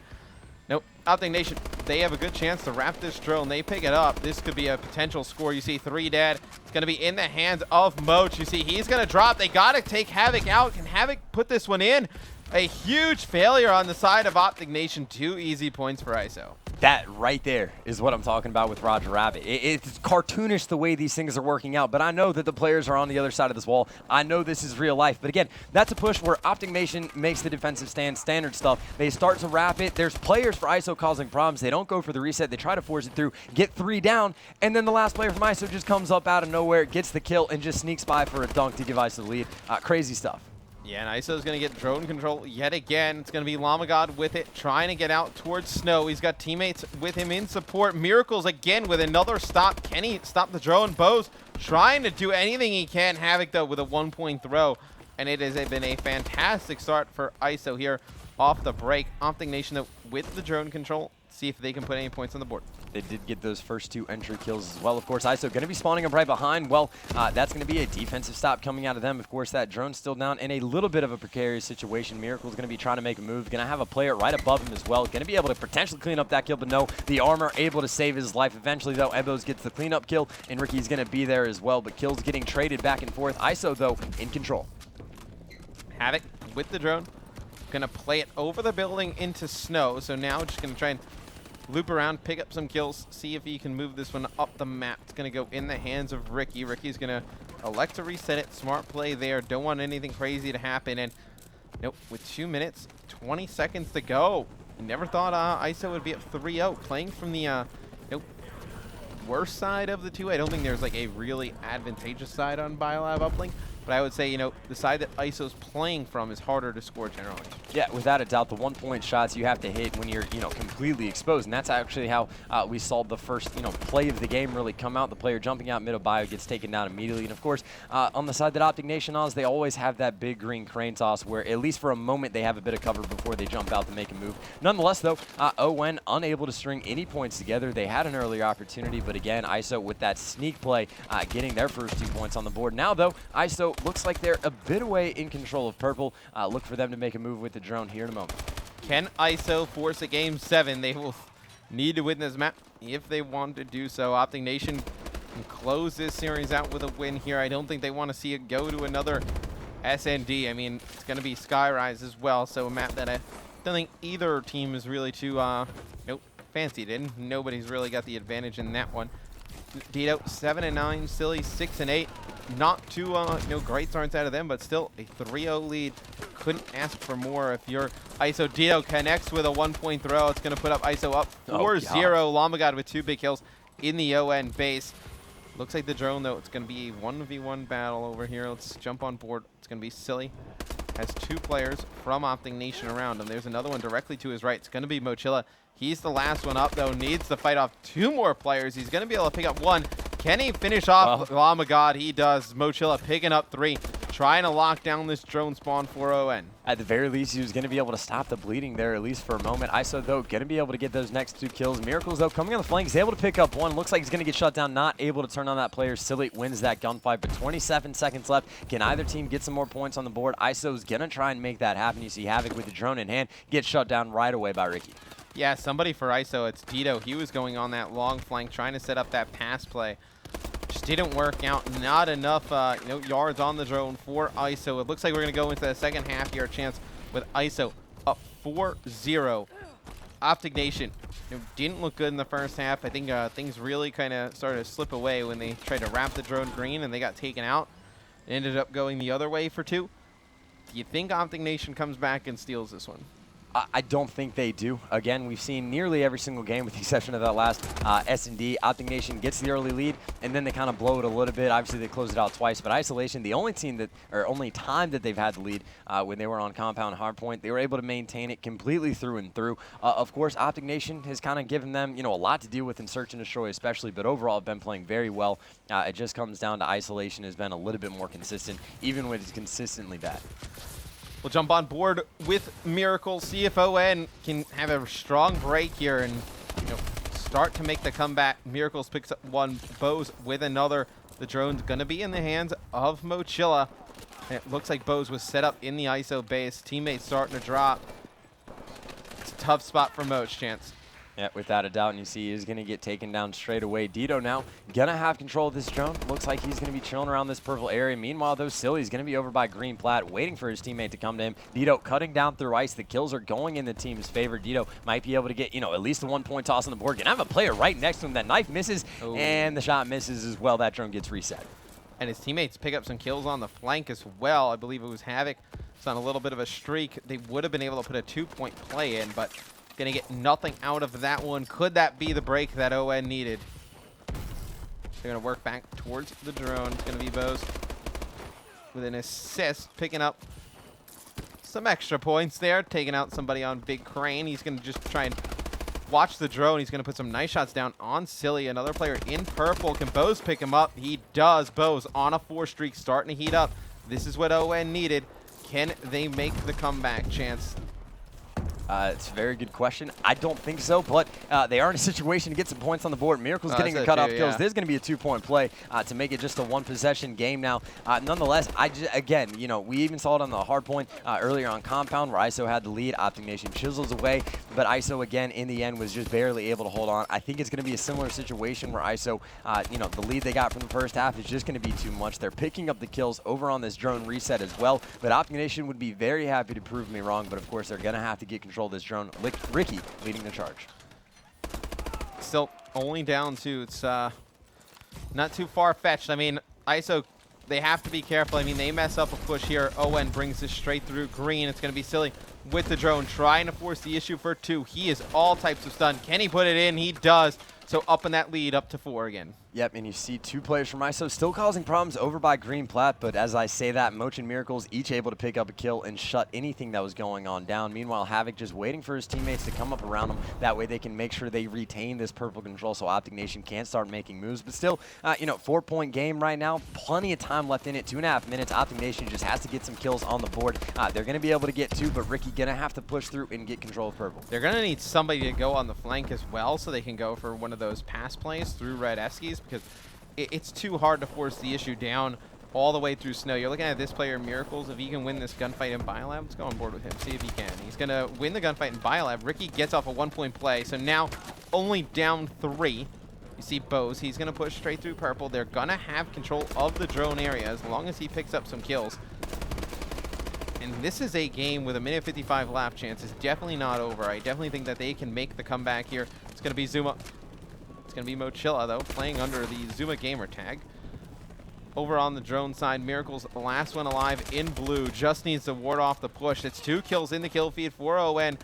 nope. Optic Nation, they have a good chance to wrap this drone. They pick it up. This could be a potential score. You see 3 dead. It's going to be in the hands of Moch. You see he's going to drop. They got to take Havoc out. Can Havoc put this one in? A huge failure on the side of Optic Nation. 2 easy points for ISO. That right there is what I'm talking about with Roger Rabbit. It's cartoonish the way these things are working out, but I know that the players are on the other side of this wall. I know this is real life. But again, that's a push where Optic Nation makes the defensive stand standard stuff. They start to wrap it. There's players for ISO causing problems. They don't go for the reset. They try to force it through, get 3 down, and then the last player from ISO just comes up out of nowhere, gets the kill, and just sneaks by for a dunk to give ISO the lead. Crazy stuff. Yeah, and ISO's going to get drone control yet again. It's going to be Llamagot with it, trying to get out towards Snow. He's got teammates with him in support. Miracles again with another stop. Can he stop the drone? Bo's trying to do anything he can. Havoc, though, with a 1-point throw. And it has been a fantastic start for ISO here off the break. Optic Nation, though, with the drone control. See if they can put any points on the board. They did get those first 2 entry kills as well. Of course, ISO going to be spawning up right behind. Well, that's going to be a defensive stop coming out of them. Of course, that drone's still down in a little bit of a precarious situation. Miracle's going to be trying to make a move. Going to have a player right above him as well. Going to be able to potentially clean up that kill, but no, the armor able to save his life. Eventually, though, Embos gets the cleanup kill, and Ricky's going to be there as well, but kills getting traded back and forth. ISO, though, in control. Havoc with the drone. Going to play it over the building into Snow. So now just going to try and loop around, pick up some kills, see if he can move this one up the map. It's going to go in the hands of Ricky. Ricky's going to elect to reset it. Smart play there. Don't want anything crazy to happen. And nope, with 2 minutes, 20 seconds to go. Never thought ISO would be up 3-0. Playing from the worst side of the 2. I don't think there's like a really advantageous side on Biolab uplink. But I would say, you know, the side that ISO's playing from is harder to score generally. Yeah, without a doubt, the 1-point shots you have to hit when you're, you know, completely exposed. And that's actually how we saw the first, you know, play of the game really come out. The player jumping out mid of bio gets taken down immediately. And of course, on the side that Optic Nation is, they always have that big green crane toss where at least for a moment they have a bit of cover before they jump out to make a move. Nonetheless, though, ON unable to string any points together. They had an earlier opportunity, but again, ISO with that sneak play getting their first 2 points on the board. Now, though, ISO looks like they're a bit away in control of purple. Look for them to make a move with the drone here in a moment. Can ISO force a Game 7? They will need to win this map if they want to do so. Optic Nation can close this series out with a win here. I don't think they want to see it go to another SND. I mean, it's going to be Skyrise as well, so a map that I don't think either team is really too fancied in. Nobody's really got the advantage in that one. Dito 7-9, Silly 6-8. Not too great starts out of them, but still a 3-0 lead. Couldn't ask for more. If you're ISO, Dito connects with a 1-point throw. It's going to put up ISO up 4-0. Llamagot with 2 big kills in the ON base. Looks like the drone, though, it's going to be a 1v1 battle over here. Let's jump on board. It's going to be Silly. Has 2 players from Optic Nation around him. There's another one directly to his right. It's going to be Mochilla. He's the last one up, though. Needs to fight off 2 more players. He's going to be able to pick up 1. Can he finish off Llamagot? He does. Mochilla picking up 3. Trying to lock down this drone spawn for ON. At the very least, he was going to be able to stop the bleeding there, at least for a moment. ISO, though, going to be able to get those next 2 kills. Miracles, though, coming on the flank. He's able to pick up 1. Looks like he's going to get shut down. Not able to turn on that player. Silly wins that gunfight, but 27 seconds left. Can either team get some more points on the board? ISO's going to try and make that happen. You see Havoc with the drone in hand. Gets shut down right away by Ricky. Yeah, somebody for ISO. It's Dito. He was going on that long flank, trying to set up that pass play. Just didn't work out. Not enough yards on the drone for ISO. It looks like we're going to go into the second half here. A chance with ISO up 4-0. Optic Nation didn't look good in the first half. I think things really kind of started to slip away when they tried to wrap the drone green and they got taken out. It ended up going the other way for 2. Do you think Optic Nation comes back and steals this one? I don't think they do. Again, we've seen nearly every single game with the exception of that last S&D. Optic Nation gets the early lead, and then they kind of blow it a little bit. Obviously, they closed it out twice, but Isolation, the only team that, or only time that they've had the lead when they were on Compound Hardpoint, they were able to maintain it completely through and through. Of course, Optic Nation has kind of given them, a lot to deal with in Search and Destroy especially, but overall have been playing very well. It just comes down to Isolation has been a little bit more consistent, even when it's consistently bad. We'll jump on board with Miracle, see if ON can have a strong break here and start to make the comeback. Miracles picks up one, Bows with another. The drone's going to be in the hands of Mochilla. It looks like Bows was set up in the ISO base. Teammates starting to drop. It's a tough spot for Moch, Chance. Yeah, without a doubt, and you see he's going to get taken down straight away. Dito now going to have control of this drone. Looks like he's going to be chilling around this purple area. Meanwhile, though, Silly's going to be over by Green Plat, waiting for his teammate to come to him. Dito cutting down through ice. The kills are going in the team's favor. Dito might be able to get, at least a 1-point toss on the board. Going to have a player right next to him. That knife misses, and the shot misses as well. That drone gets reset. And his teammates pick up some kills on the flank as well. I believe it was Havoc. It's on a little bit of a streak. They would have been able to put a 2-point play in, but going to get nothing out of that one. Could that be the break that ON needed? They're going to work back towards the drone. It's going to be Bows with an assist, picking up some extra points there, taking out somebody on Big Crane. He's going to just try and watch the drone. He's going to put some nice shots down on Silly. Another player in purple. Can Bows pick him up? He does. Bows on a 4 streak, starting to heat up. This is what ON needed. Can they make the comeback, Chance? It's a very good question. I don't think so, but they are in a situation to get some points on the board. Miracle's getting the cutoff kills. Yeah. There's going to be a 2-point play to make it just a 1-possession game now. Nonetheless, again, we even saw it on the hard point earlier on Compound where ISO had the lead. Optic Nation chisels away, but ISO, again, in the end was just barely able to hold on. I think it's going to be a similar situation where ISO, the lead they got from the first half is just going to be too much. They're picking up the kills over on this drone reset as well, but Optic Nation would be very happy to prove me wrong, but of course they're going to have to get control of this drone. Ricky leading the charge. Still only down 2. It's not too far-fetched. I mean, ISO, they have to be careful. I mean, they mess up a push here. ON brings this straight through Green. It's going to be Silly with the drone, trying to force the issue for 2. He is all types of stun. Can he put it in? He does. So up in that lead, up to 4 again. Yep, and you see 2 players from ISO still causing problems over by Green Plat, but as I say that, Moch and Miracles each able to pick up a kill and shut anything that was going on down. Meanwhile, Havoc just waiting for his teammates to come up around him. That way they can make sure they retain this purple control so Optic Nation can't start making moves. But still, 4-point game right now. Plenty of time left in it. 2.5 minutes. Optic Nation just has to get some kills on the board. They're going to be able to get 2, but Ricky going to have to push through and get control of purple. They're going to need somebody to go on the flank as well so they can go for one of those pass plays through Red Eskies, because it's too hard to force the issue down all the way through snow. You're looking at this player, Miracles. If he can win this gunfight in Biolab, let's go on board with him, see if he can. He's going to win the gunfight in Biolab. Ricky gets off a 1-point play, so now only down 3. You see Bows. He's going to push straight through purple. They're going to have control of the drone area as long as he picks up some kills. And this is a game with a minute 55 left. Chance is definitely not over. I definitely think that they can make the comeback here. It's going to be Zuma. It's going to be Mochilla, though, playing under the Zuma gamer tag. Over on the drone side, Miracle's the last one alive in blue. Just needs to ward off the push. It's 2 kills in the kill feed for ON.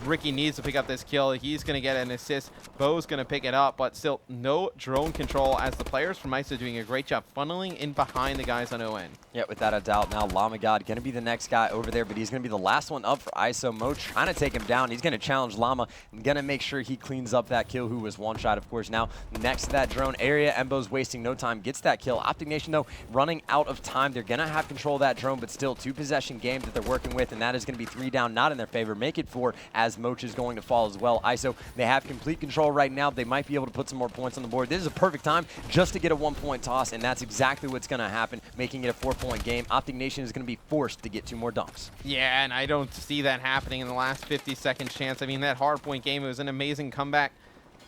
Ricky needs to pick up this kill. He's going to get an assist. Bo's going to pick it up, but still no drone control as the players from ISO doing a great job funneling in behind the guys on ON. Yeah, without a doubt. Now Llama God going to be the next guy over there, but he's going to be the last one up for ISO. Mo trying to take him down. He's going to challenge Llama and going to make sure he cleans up that kill, who was one shot, of course. Now next to that drone area, Embo's wasting no time, gets that kill. Optic Nation, though, running out of time. They're going to have control of that drone, but still 2-possession game that they're working with, and that is going to be 3 down, not in their favor. Make it 4 as Moch is going to fall as well. ISO, they have complete control well right now, they might be able to put some more points on the board. This is a perfect time just to get a 1-point toss, and that's exactly what's going to happen, making it a 4-point game. Optic Nation is going to be forced to get 2 more dunks. Yeah, and I don't see that happening in the last 50-second chance. I mean, that hardpoint game, it was an amazing comeback.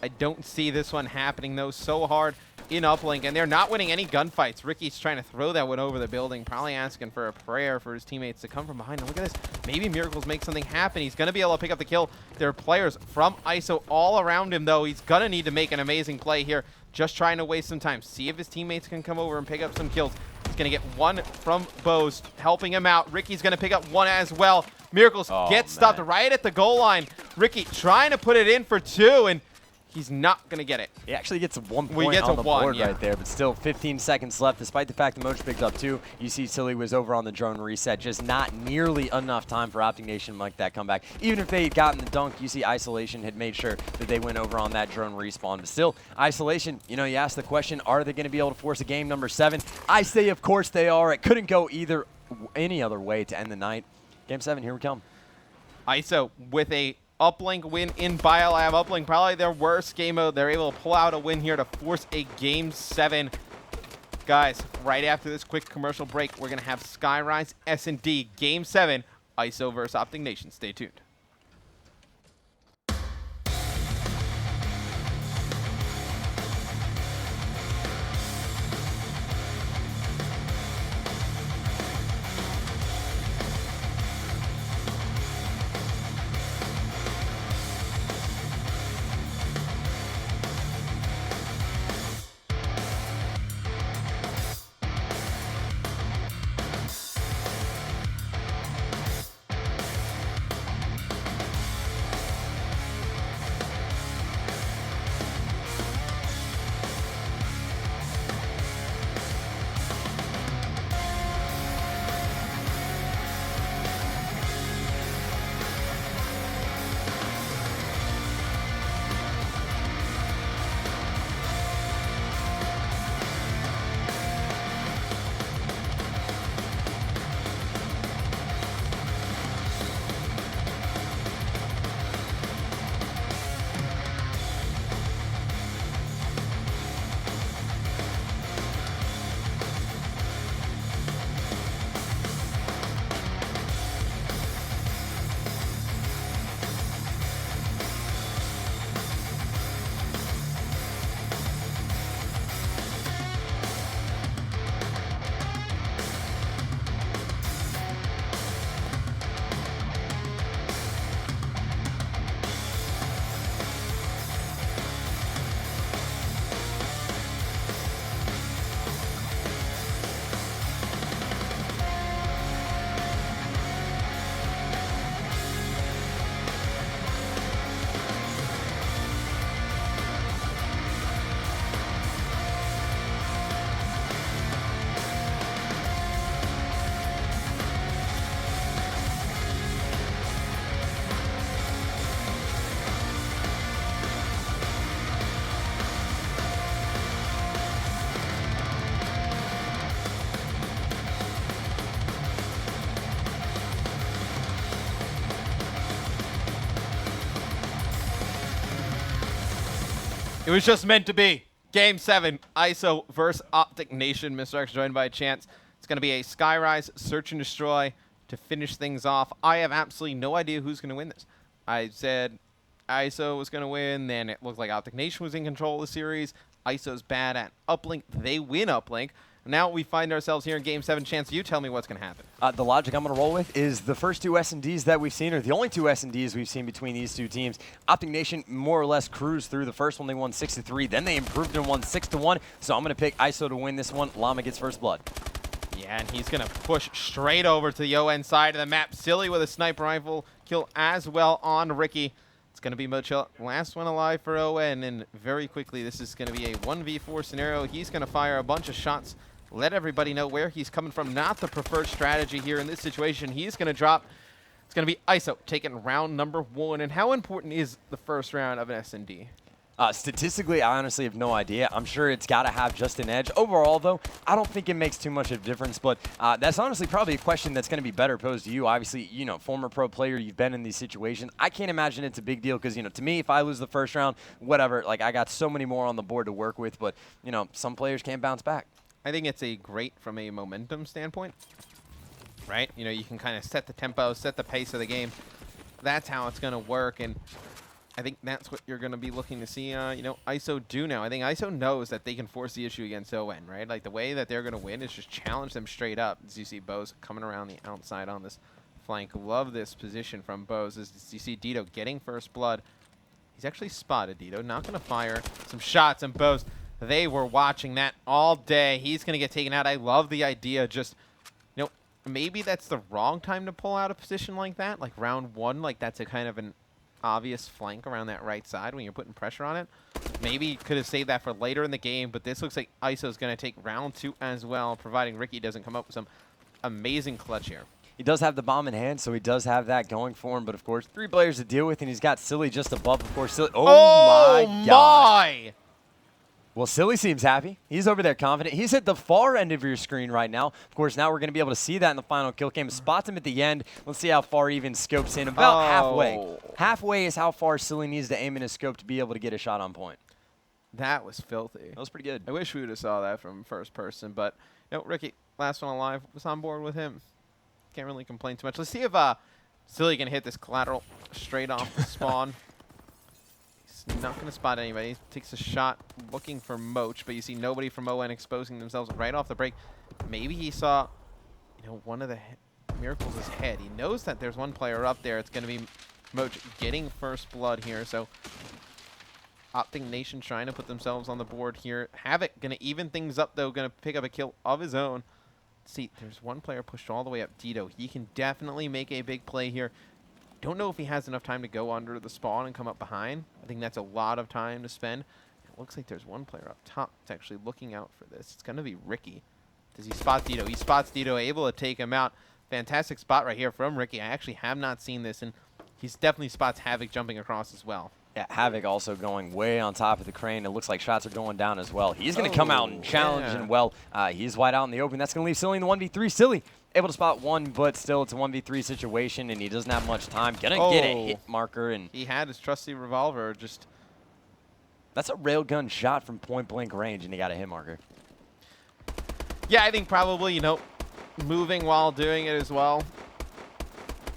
I don't see this one happening, though, so hard in uplink, and they're not winning any gunfights. Ricky's trying to throw that one over the building, probably asking for a prayer for his teammates to come from behind. And look at this. Maybe Miracles make something happen. He's going to be able to pick up the kill. There are players from ISO all around him, though. He's going to need to make an amazing play here, just trying to waste some time. See if his teammates can come over and pick up some kills. He's going to get one from Bose, helping him out. Ricky's going to pick up one as well. Miracles gets stopped right at the goal line. Ricky trying to put it in for 2, and he's not going to get it. He actually gets 1 point on the board right there, but still 15 seconds left. Despite the fact that Moch picked up 2, you see Silly was over on the drone reset. Just not nearly enough time for Optic Nation to make that comeback. Even if they had gotten the dunk, you see Isolation had made sure that they went over on that drone respawn. But still, Isolation, you know, you ask the question, are they going to be able to force a game number 7? I say, of course they are. It couldn't go any other way to end the night. Game 7, here we come. ISO with a uplink win in Biolab. Uplink probably their worst game mode. They're able to pull out a win here to force a game 7. Guys, right after this quick commercial break, we're going to have Skyrise S&D game 7, ISO versus Optic Nation. Stay tuned. It was just meant to be. Game 7, ISO versus Optic Nation. Mr. X joined by Chance. It's going to be a Skyrise Search and Destroy to finish things off. I have absolutely no idea who's going to win this. I said ISO was going to win, then it looked like Optic Nation was in control of the series. ISO's bad at uplink. They win uplink. Now we find ourselves here in Game 7. Chance, you tell me what's going to happen. The logic I'm going to roll with is the first 2 S&Ds that we've seen are the only 2 S&Ds we've seen between these 2 teams. Optic Nation more or less cruised through. The first one they won 6-3. Then they improved and won 6-1. So I'm going to pick ISO to win this one. Llama gets first blood. Yeah, and he's going to push straight over to the ON side of the map. Silly with a sniper rifle kill as well on Ricky. It's going to be Mochella, last one alive for ON, and very quickly this is going to be a 1v4 scenario. He's going to fire a bunch of shots, let everybody know where he's coming from. Not the preferred strategy here in this situation. He's going to drop. It's going to be ISO taking round number 1. And how important is the first round of an S&D? Statistically, I honestly have no idea. I'm sure it's got to have just an edge. Overall, though, I don't think it makes too much of a difference, but that's honestly probably a question that's going to be better posed to you. Obviously, you know, former pro player, you've been in these situations. I can't imagine it's a big deal because, you know, to me, if I lose the first round, whatever, like I got so many more on the board to work with, but, you know, some players can't bounce back. I think it's a great from a momentum standpoint, right? You know, you can kind of set the tempo, set the pace of the game. That's how it's going to work, and I think that's what you're going to be looking to see, you know, ISO do now. I think ISO knows that they can force the issue against ON, right? Like, the way that they're going to win is just challenge them straight up. As you see Bose coming around the outside on this flank. Love this position from Bose. As you see Dito getting first blood. He's actually spotted Dito. Not going to fire some shots, and Bose, they were watching that all day. He's going to get taken out. I love the idea. Just, you know, maybe that's the wrong time to pull out a position like that. Like round one, like that's a kind of an obvious flank around that right side when you're putting pressure on it. Maybe could have saved that for later in the game, but this looks like ISO's going to take round two as well, providing Ricky doesn't come up with some amazing clutch here. He does have the bomb in hand, so he does have that going for him. But, of course, 3 players to deal with, and he's got Silly just above, of course. Silly. Oh, my God. Well, Silly seems happy. He's over there confident. He's at the far end of your screen right now. Of course, now we're going to be able to see that in the final kill cam. Spots him at the end. Let's see how far he even scopes in. About halfway. Halfway is how far Silly needs to aim in his scope to be able to get a shot on point. That was filthy. That was pretty good. I wish we would have saw that from first person, but you know, Ricky, last one alive, was on board with him. Can't really complain too much. Let's see if Silly can hit this collateral straight off the spawn. He's not going to spot anybody. He takes a shot looking for Moch, but you see nobody from ON exposing themselves right off the break. Maybe he saw, you know, one of the Miracles' head. He knows that there's one player up there. It's going to be Moch getting first blood here. So Optic Nation trying to put themselves on the board here. Havoc going to even things up, though. Going to pick up a kill of his own. See, there's one player pushed all the way up. Dito. He can definitely make a big play here. Don't know if he has enough time to go under the spawn and come up behind. I think that's a lot of time to spend. It looks like there's one player up top that's actually looking out for this. It's going to be Ricky. Does he spot Dito? He spots Dito, able to take him out. Fantastic spot right here from Ricky. I actually have not seen this, and he's definitely spots Havoc jumping across as well. Yeah, Havoc also going way on top of the crane. It looks like shots are going down as well. He's going to come out and challenge, and well, he's wide out in the open. That's going to leave Silly in the 1v3. Silly able to spot one, but still it's a 1v3 situation, and he doesn't have much time. Going to get a hit marker. And he had his trusty revolver. Just that's a railgun shot from point-blank range, and he got a hit marker. Yeah, I think probably, you know, moving while doing it as well.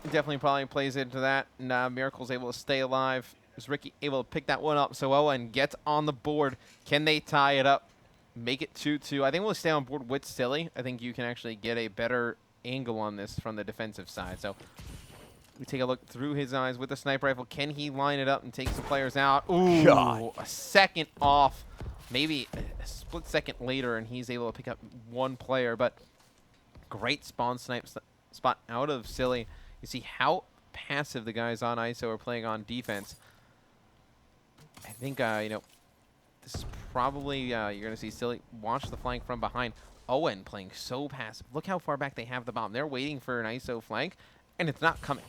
Definitely probably plays into that. And Miracle's able to stay alive. Is Ricky able to pick that one up? So ON gets on the board. Can they tie it up? Make it 2-2. I think we'll stay on board with Silly. I think you can actually get a better angle on this from the defensive side. So we take a look through his eyes with the sniper rifle. Can he line it up and take some players out? Ooh, God. A second off. Maybe a split second later, and he's able to pick up one player. But great spawn snipe spot out of Silly. You see how passive the guys on ISO are playing on defense. I think, you know, this is probably, you're going to see Silly watch the flank from behind. ON playing so passive. Look how far back they have the bomb. They're waiting for an ISO flank, and it's not coming.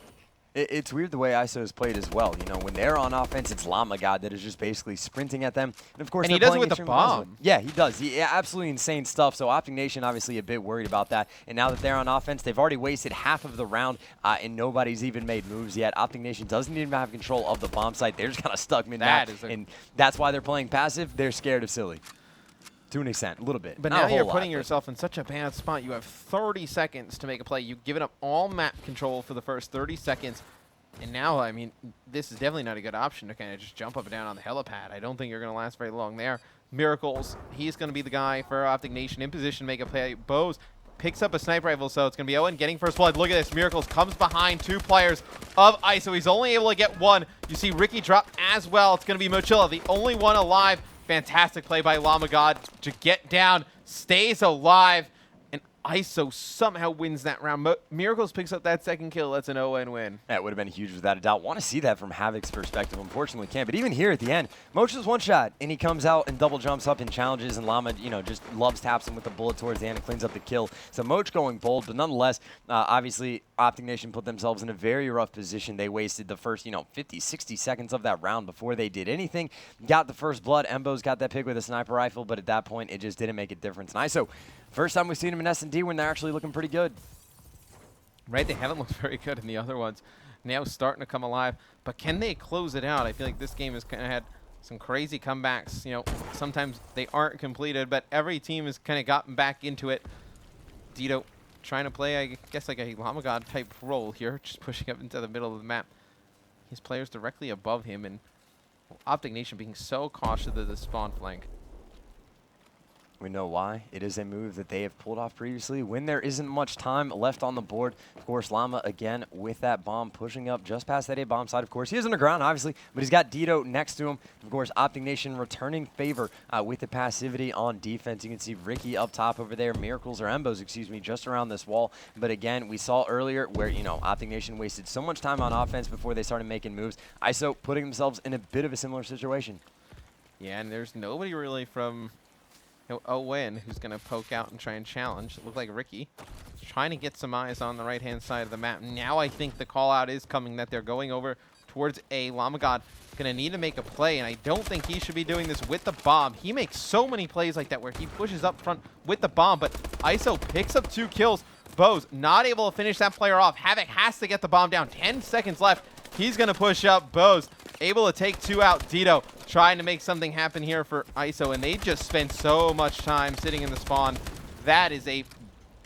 It's weird the way ISO is played as well. You know, when they're on offense, it's Llama God that is just basically sprinting at them. And, of course, and he does it with the bomb. Yeah, he does. Absolutely insane stuff. So Optic Nation obviously a bit worried about that. And now that they're on offense, they've already wasted half of the round, and nobody's even made moves yet. Optic Nation doesn't even have control of the bomb site. They're just kind of stuck mid-map. And that's why they're playing passive. They're scared of Silly. To an extent, a little bit. But now you're putting yourself in such a bad spot. You have 30 seconds to make a play. You've given up all map control for the first 30 seconds. And now, I mean, this is definitely not a good option to kind of just jump up and down on the helipad. I don't think you're going to last very long there. Miracles, he's going to be the guy for Optic Nation in position to make a play. Bose picks up a sniper rifle, so it's going to be ON getting first blood. Look at this. Miracles comes behind 2 players of ISO. He's only able to get 1. You see Ricky drop as well. It's going to be Mochilla, the only one alive. Fantastic play by Llama God to get down, stays alive. And ISO somehow wins that round. Miracles picks up that second kill. That's an 0-N win. That would have been huge without a doubt. Want to see that from Havoc's perspective. Unfortunately, can't. But even here at the end, Moch is one shot, and he comes out and double jumps up and challenges, and Llama, just loves taps him with the bullet towards the end and cleans up the kill. So Moch going bold, but nonetheless, obviously, Optic Nation put themselves in a very rough position. They wasted the first, 50, 60 seconds of that round before they did anything. Got the first blood. Embo's got that pick with a sniper rifle, but at that point, it just didn't make a difference. And ISO, first time we've seen him in S&D when they're actually looking pretty good. Right, they haven't looked very good in the other ones. Now starting to come alive, but can they close it out? I feel like this game has kind of had some crazy comebacks. Sometimes they aren't completed, but every team has kind of gotten back into it. Dito trying to play, I guess, like a Llama God type role here, just pushing up into the middle of the map. His players directly above him, and Optic Nation being so cautious of the spawn flank. We know why. It is a move that they have pulled off previously when there isn't much time left on the board. Of course, Llama, again, with that bomb, pushing up just past that A bomb side. Of course, he is underground, obviously, but he's got Dito next to him. Of course, Optic Nation returning favor with the passivity on defense. You can see Ricky up top over there, Miracles, or Embos, excuse me, just around this wall. But again, we saw earlier where, Optic Nation wasted so much time on offense before they started making moves. ISO putting themselves in a bit of a similar situation. Yeah, and there's nobody really from Owen who's going to poke out and try and challenge. It looked like Ricky trying to get some eyes on the right-hand side of the map. Now I think the call-out is coming that they're going over towards A. Llama God going to need to make a play, and I don't think he should be doing this with the bomb. He makes so many plays like that where he pushes up front with the bomb, but ISO picks up 2 kills. Bose not able to finish that player off. Havoc has to get the bomb down. 10 seconds left. He's going to push up. Bose able to take 2 out. Dito trying to make something happen here for ISO, and they just spent so much time sitting in the spawn.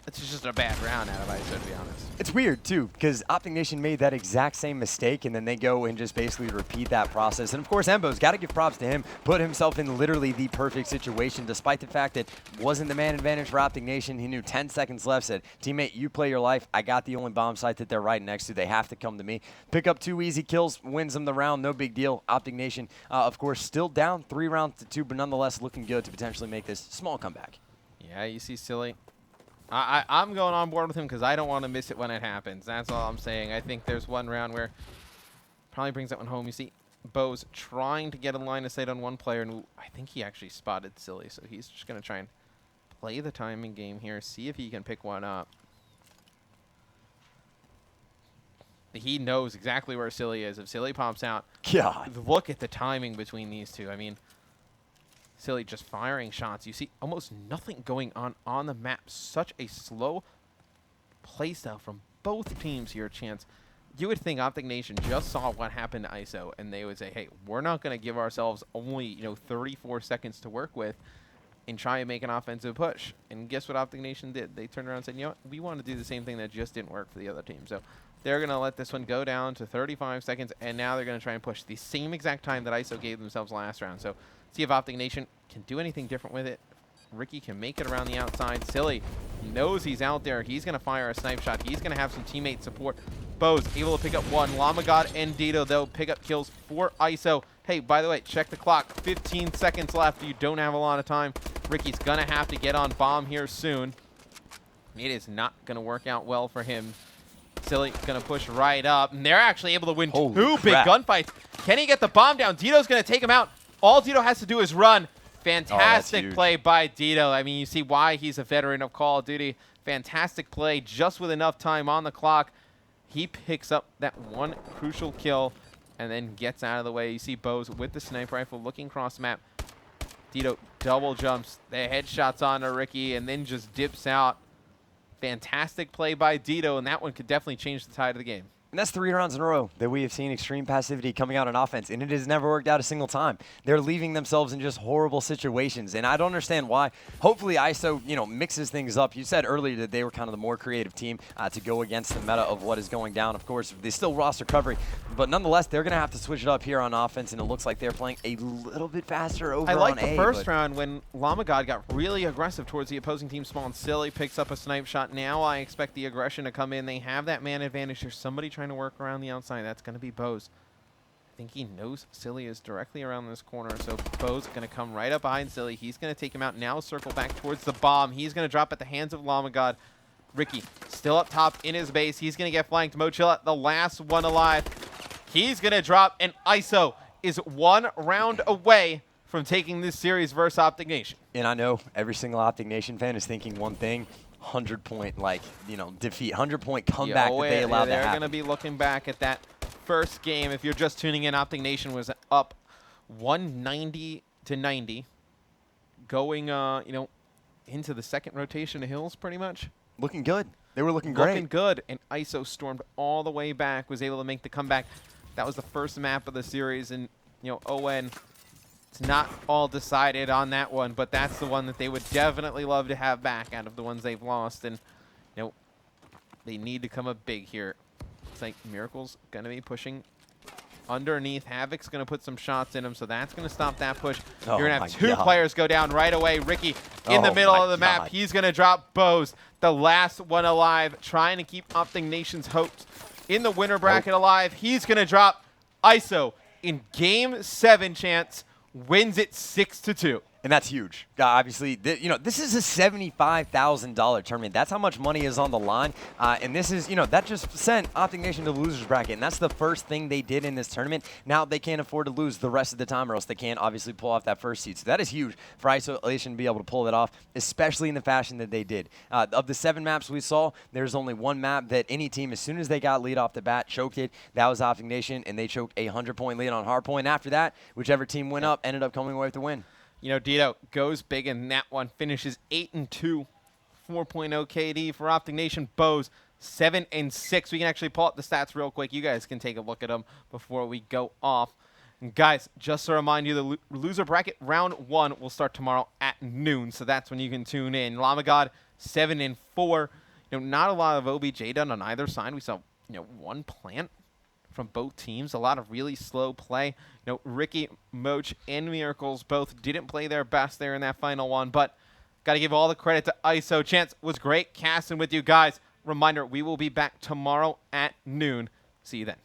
It's just a bad round out of ISO, to be honest. It's weird, too, because Optic Nation made that exact same mistake, and then they go and just basically repeat that process. And, of course, Embo's got to give props to him, put himself in literally the perfect situation, despite the fact that wasn't the man advantage for Optic Nation. He knew 10 seconds left, said, teammate, you play your life. I got the only bomb site that they're right next to. They have to come to me. Pick up 2 easy kills, wins them the round, no big deal. Optic Nation, of course, still down 3 rounds to 2, but nonetheless looking good to potentially make this small comeback. Yeah, you see Silly. I'm going on board with him because I don't want to miss it when it happens. That's all I'm saying. I think there's one round where probably brings that one home. You see Bose trying to get a line of sight on one player, and I think he actually spotted Silly, so he's just going to try and play the timing game here, see if he can pick one up. He knows exactly where Silly is. If Silly pops out, God. Look at the timing between these two. I mean, Silly just firing shots. You see almost nothing going on the map. Such a slow playstyle from both teams here, Chance. You would think Optic Nation just saw what happened to ISO, and they would say, hey, we're not going to give ourselves only 34 seconds to work with and try and make an offensive push. And guess what Optic Nation did? They turned around and said, you know what? We want to do the same thing that just didn't work for the other team. So they're going to let this one go down to 35 seconds, and now they're going to try and push the same exact time that ISO gave themselves last round. So see if Optic Nation can do anything different with it. Ricky can make it around the outside. Silly knows he's out there. He's going to fire a snipe shot. He's going to have some teammate support. Bose able to pick up 1. Llama God and Dito, though, pick up kills for ISO. Hey, by the way, check the clock. 15 seconds left. You don't have a lot of time. Ricky's going to have to get on bomb here soon. It is not going to work out well for him. Silly going to push right up. And they're actually able to win 2 big gunfights. Can he get the bomb down? Dito's going to take him out. All Dito has to do is run. Fantastic play by Dito. I mean, you see why he's a veteran of Call of Duty. Fantastic play just with enough time on the clock. He picks up that 1 crucial kill and then gets out of the way. You see Bose with the sniper rifle looking across the map. Dito double jumps the headshots onto Ricky and then just dips out. Fantastic play by Dito, and that one could definitely change the tide of the game. And that's 3 rounds in a row that we have seen extreme passivity coming out on offense, and it has never worked out a single time. They're leaving themselves in just horrible situations, and I don't understand why. Hopefully ISO, mixes things up. You said earlier that they were kind of the more creative team to go against the meta of what is going down. Of course, they still roster recovery, but nonetheless, they're going to have to switch it up here on offense, and it looks like they're playing a little bit faster over on A. I like the first round when Llama God got really aggressive towards the opposing team spawn. Silly picks up a snipe shot. Now I expect the aggression to come in. They have that man advantage. There's somebody trying to work around the outside. That's going to be Bose. I think he knows Silly is directly around this corner, so Bo's going to come right up behind Silly. He's going to take him out. Now circle back towards the bomb. He's going to drop at the hands of Lamagod. Ricky still up top in his base. He's going to get flanked. Mochilla, the last one alive. He's going to drop, and ISO is 1 round away from taking this series versus Optic Nation. And I know every single Optic Nation fan is thinking one thing, 100-point, defeat, 100-point comeback that they allowed to They're happen. going to be looking back at that first game. If you're just tuning in, Optic Nation was up 190-90, going, into the second rotation of Hills pretty much. Looking good. They were looking great. Looking good, and ISO stormed all the way back, was able to make the comeback. That was the first map of the series, and, ON, it's not all decided on that one, but that's the one that they would definitely love to have back out of the ones they've lost, and, they need to come up big here. It's like Miracle's going to be pushing underneath. Havoc's going to put some shots in him, so that's going to stop that push. Oh You're going to have my 2 God. players go down right away. Ricky in the Oh middle my of the map. God. He's going to drop Bose, the last one alive, trying to keep Optic Nation's hopes in the winner bracket alive. He's going to drop ISO in Game 7 chance, wins it 6-2. And that's huge. Obviously, this is a $75,000 tournament. That's how much money is on the line. And this is, that just sent Optic Nation to the losers bracket. And that's the first thing they did in this tournament. Now they can't afford to lose the rest of the time, or else they can't obviously pull off that first seed. So that is huge for Isolation to be able to pull it off, especially in the fashion that they did. Of the 7 maps we saw, there's only 1 map that any team, as soon as they got lead off the bat, choked it. That was Optic Nation, and they choked a 100-point lead on Hardpoint. After that, whichever team went up ended up coming away with the win. Dito goes big in that one, finishes 8-2, 4.0 KD for Optic Nation. Bose 7-6. We can actually pull up the stats real quick. You guys can take a look at them before we go off. And guys, just to remind you, the loser bracket round 1 will start tomorrow at noon, so that's when you can tune in. Lamagod 7-4. Not a lot of OBJ done on either side. We saw 1 plant from both teams. A lot of really slow play. Ricky, Moch, and Miracles both didn't play their best there in that final one, but got to give all the credit to ISO. Chance was great casting with you guys. Reminder, we will be back tomorrow at noon. See you then.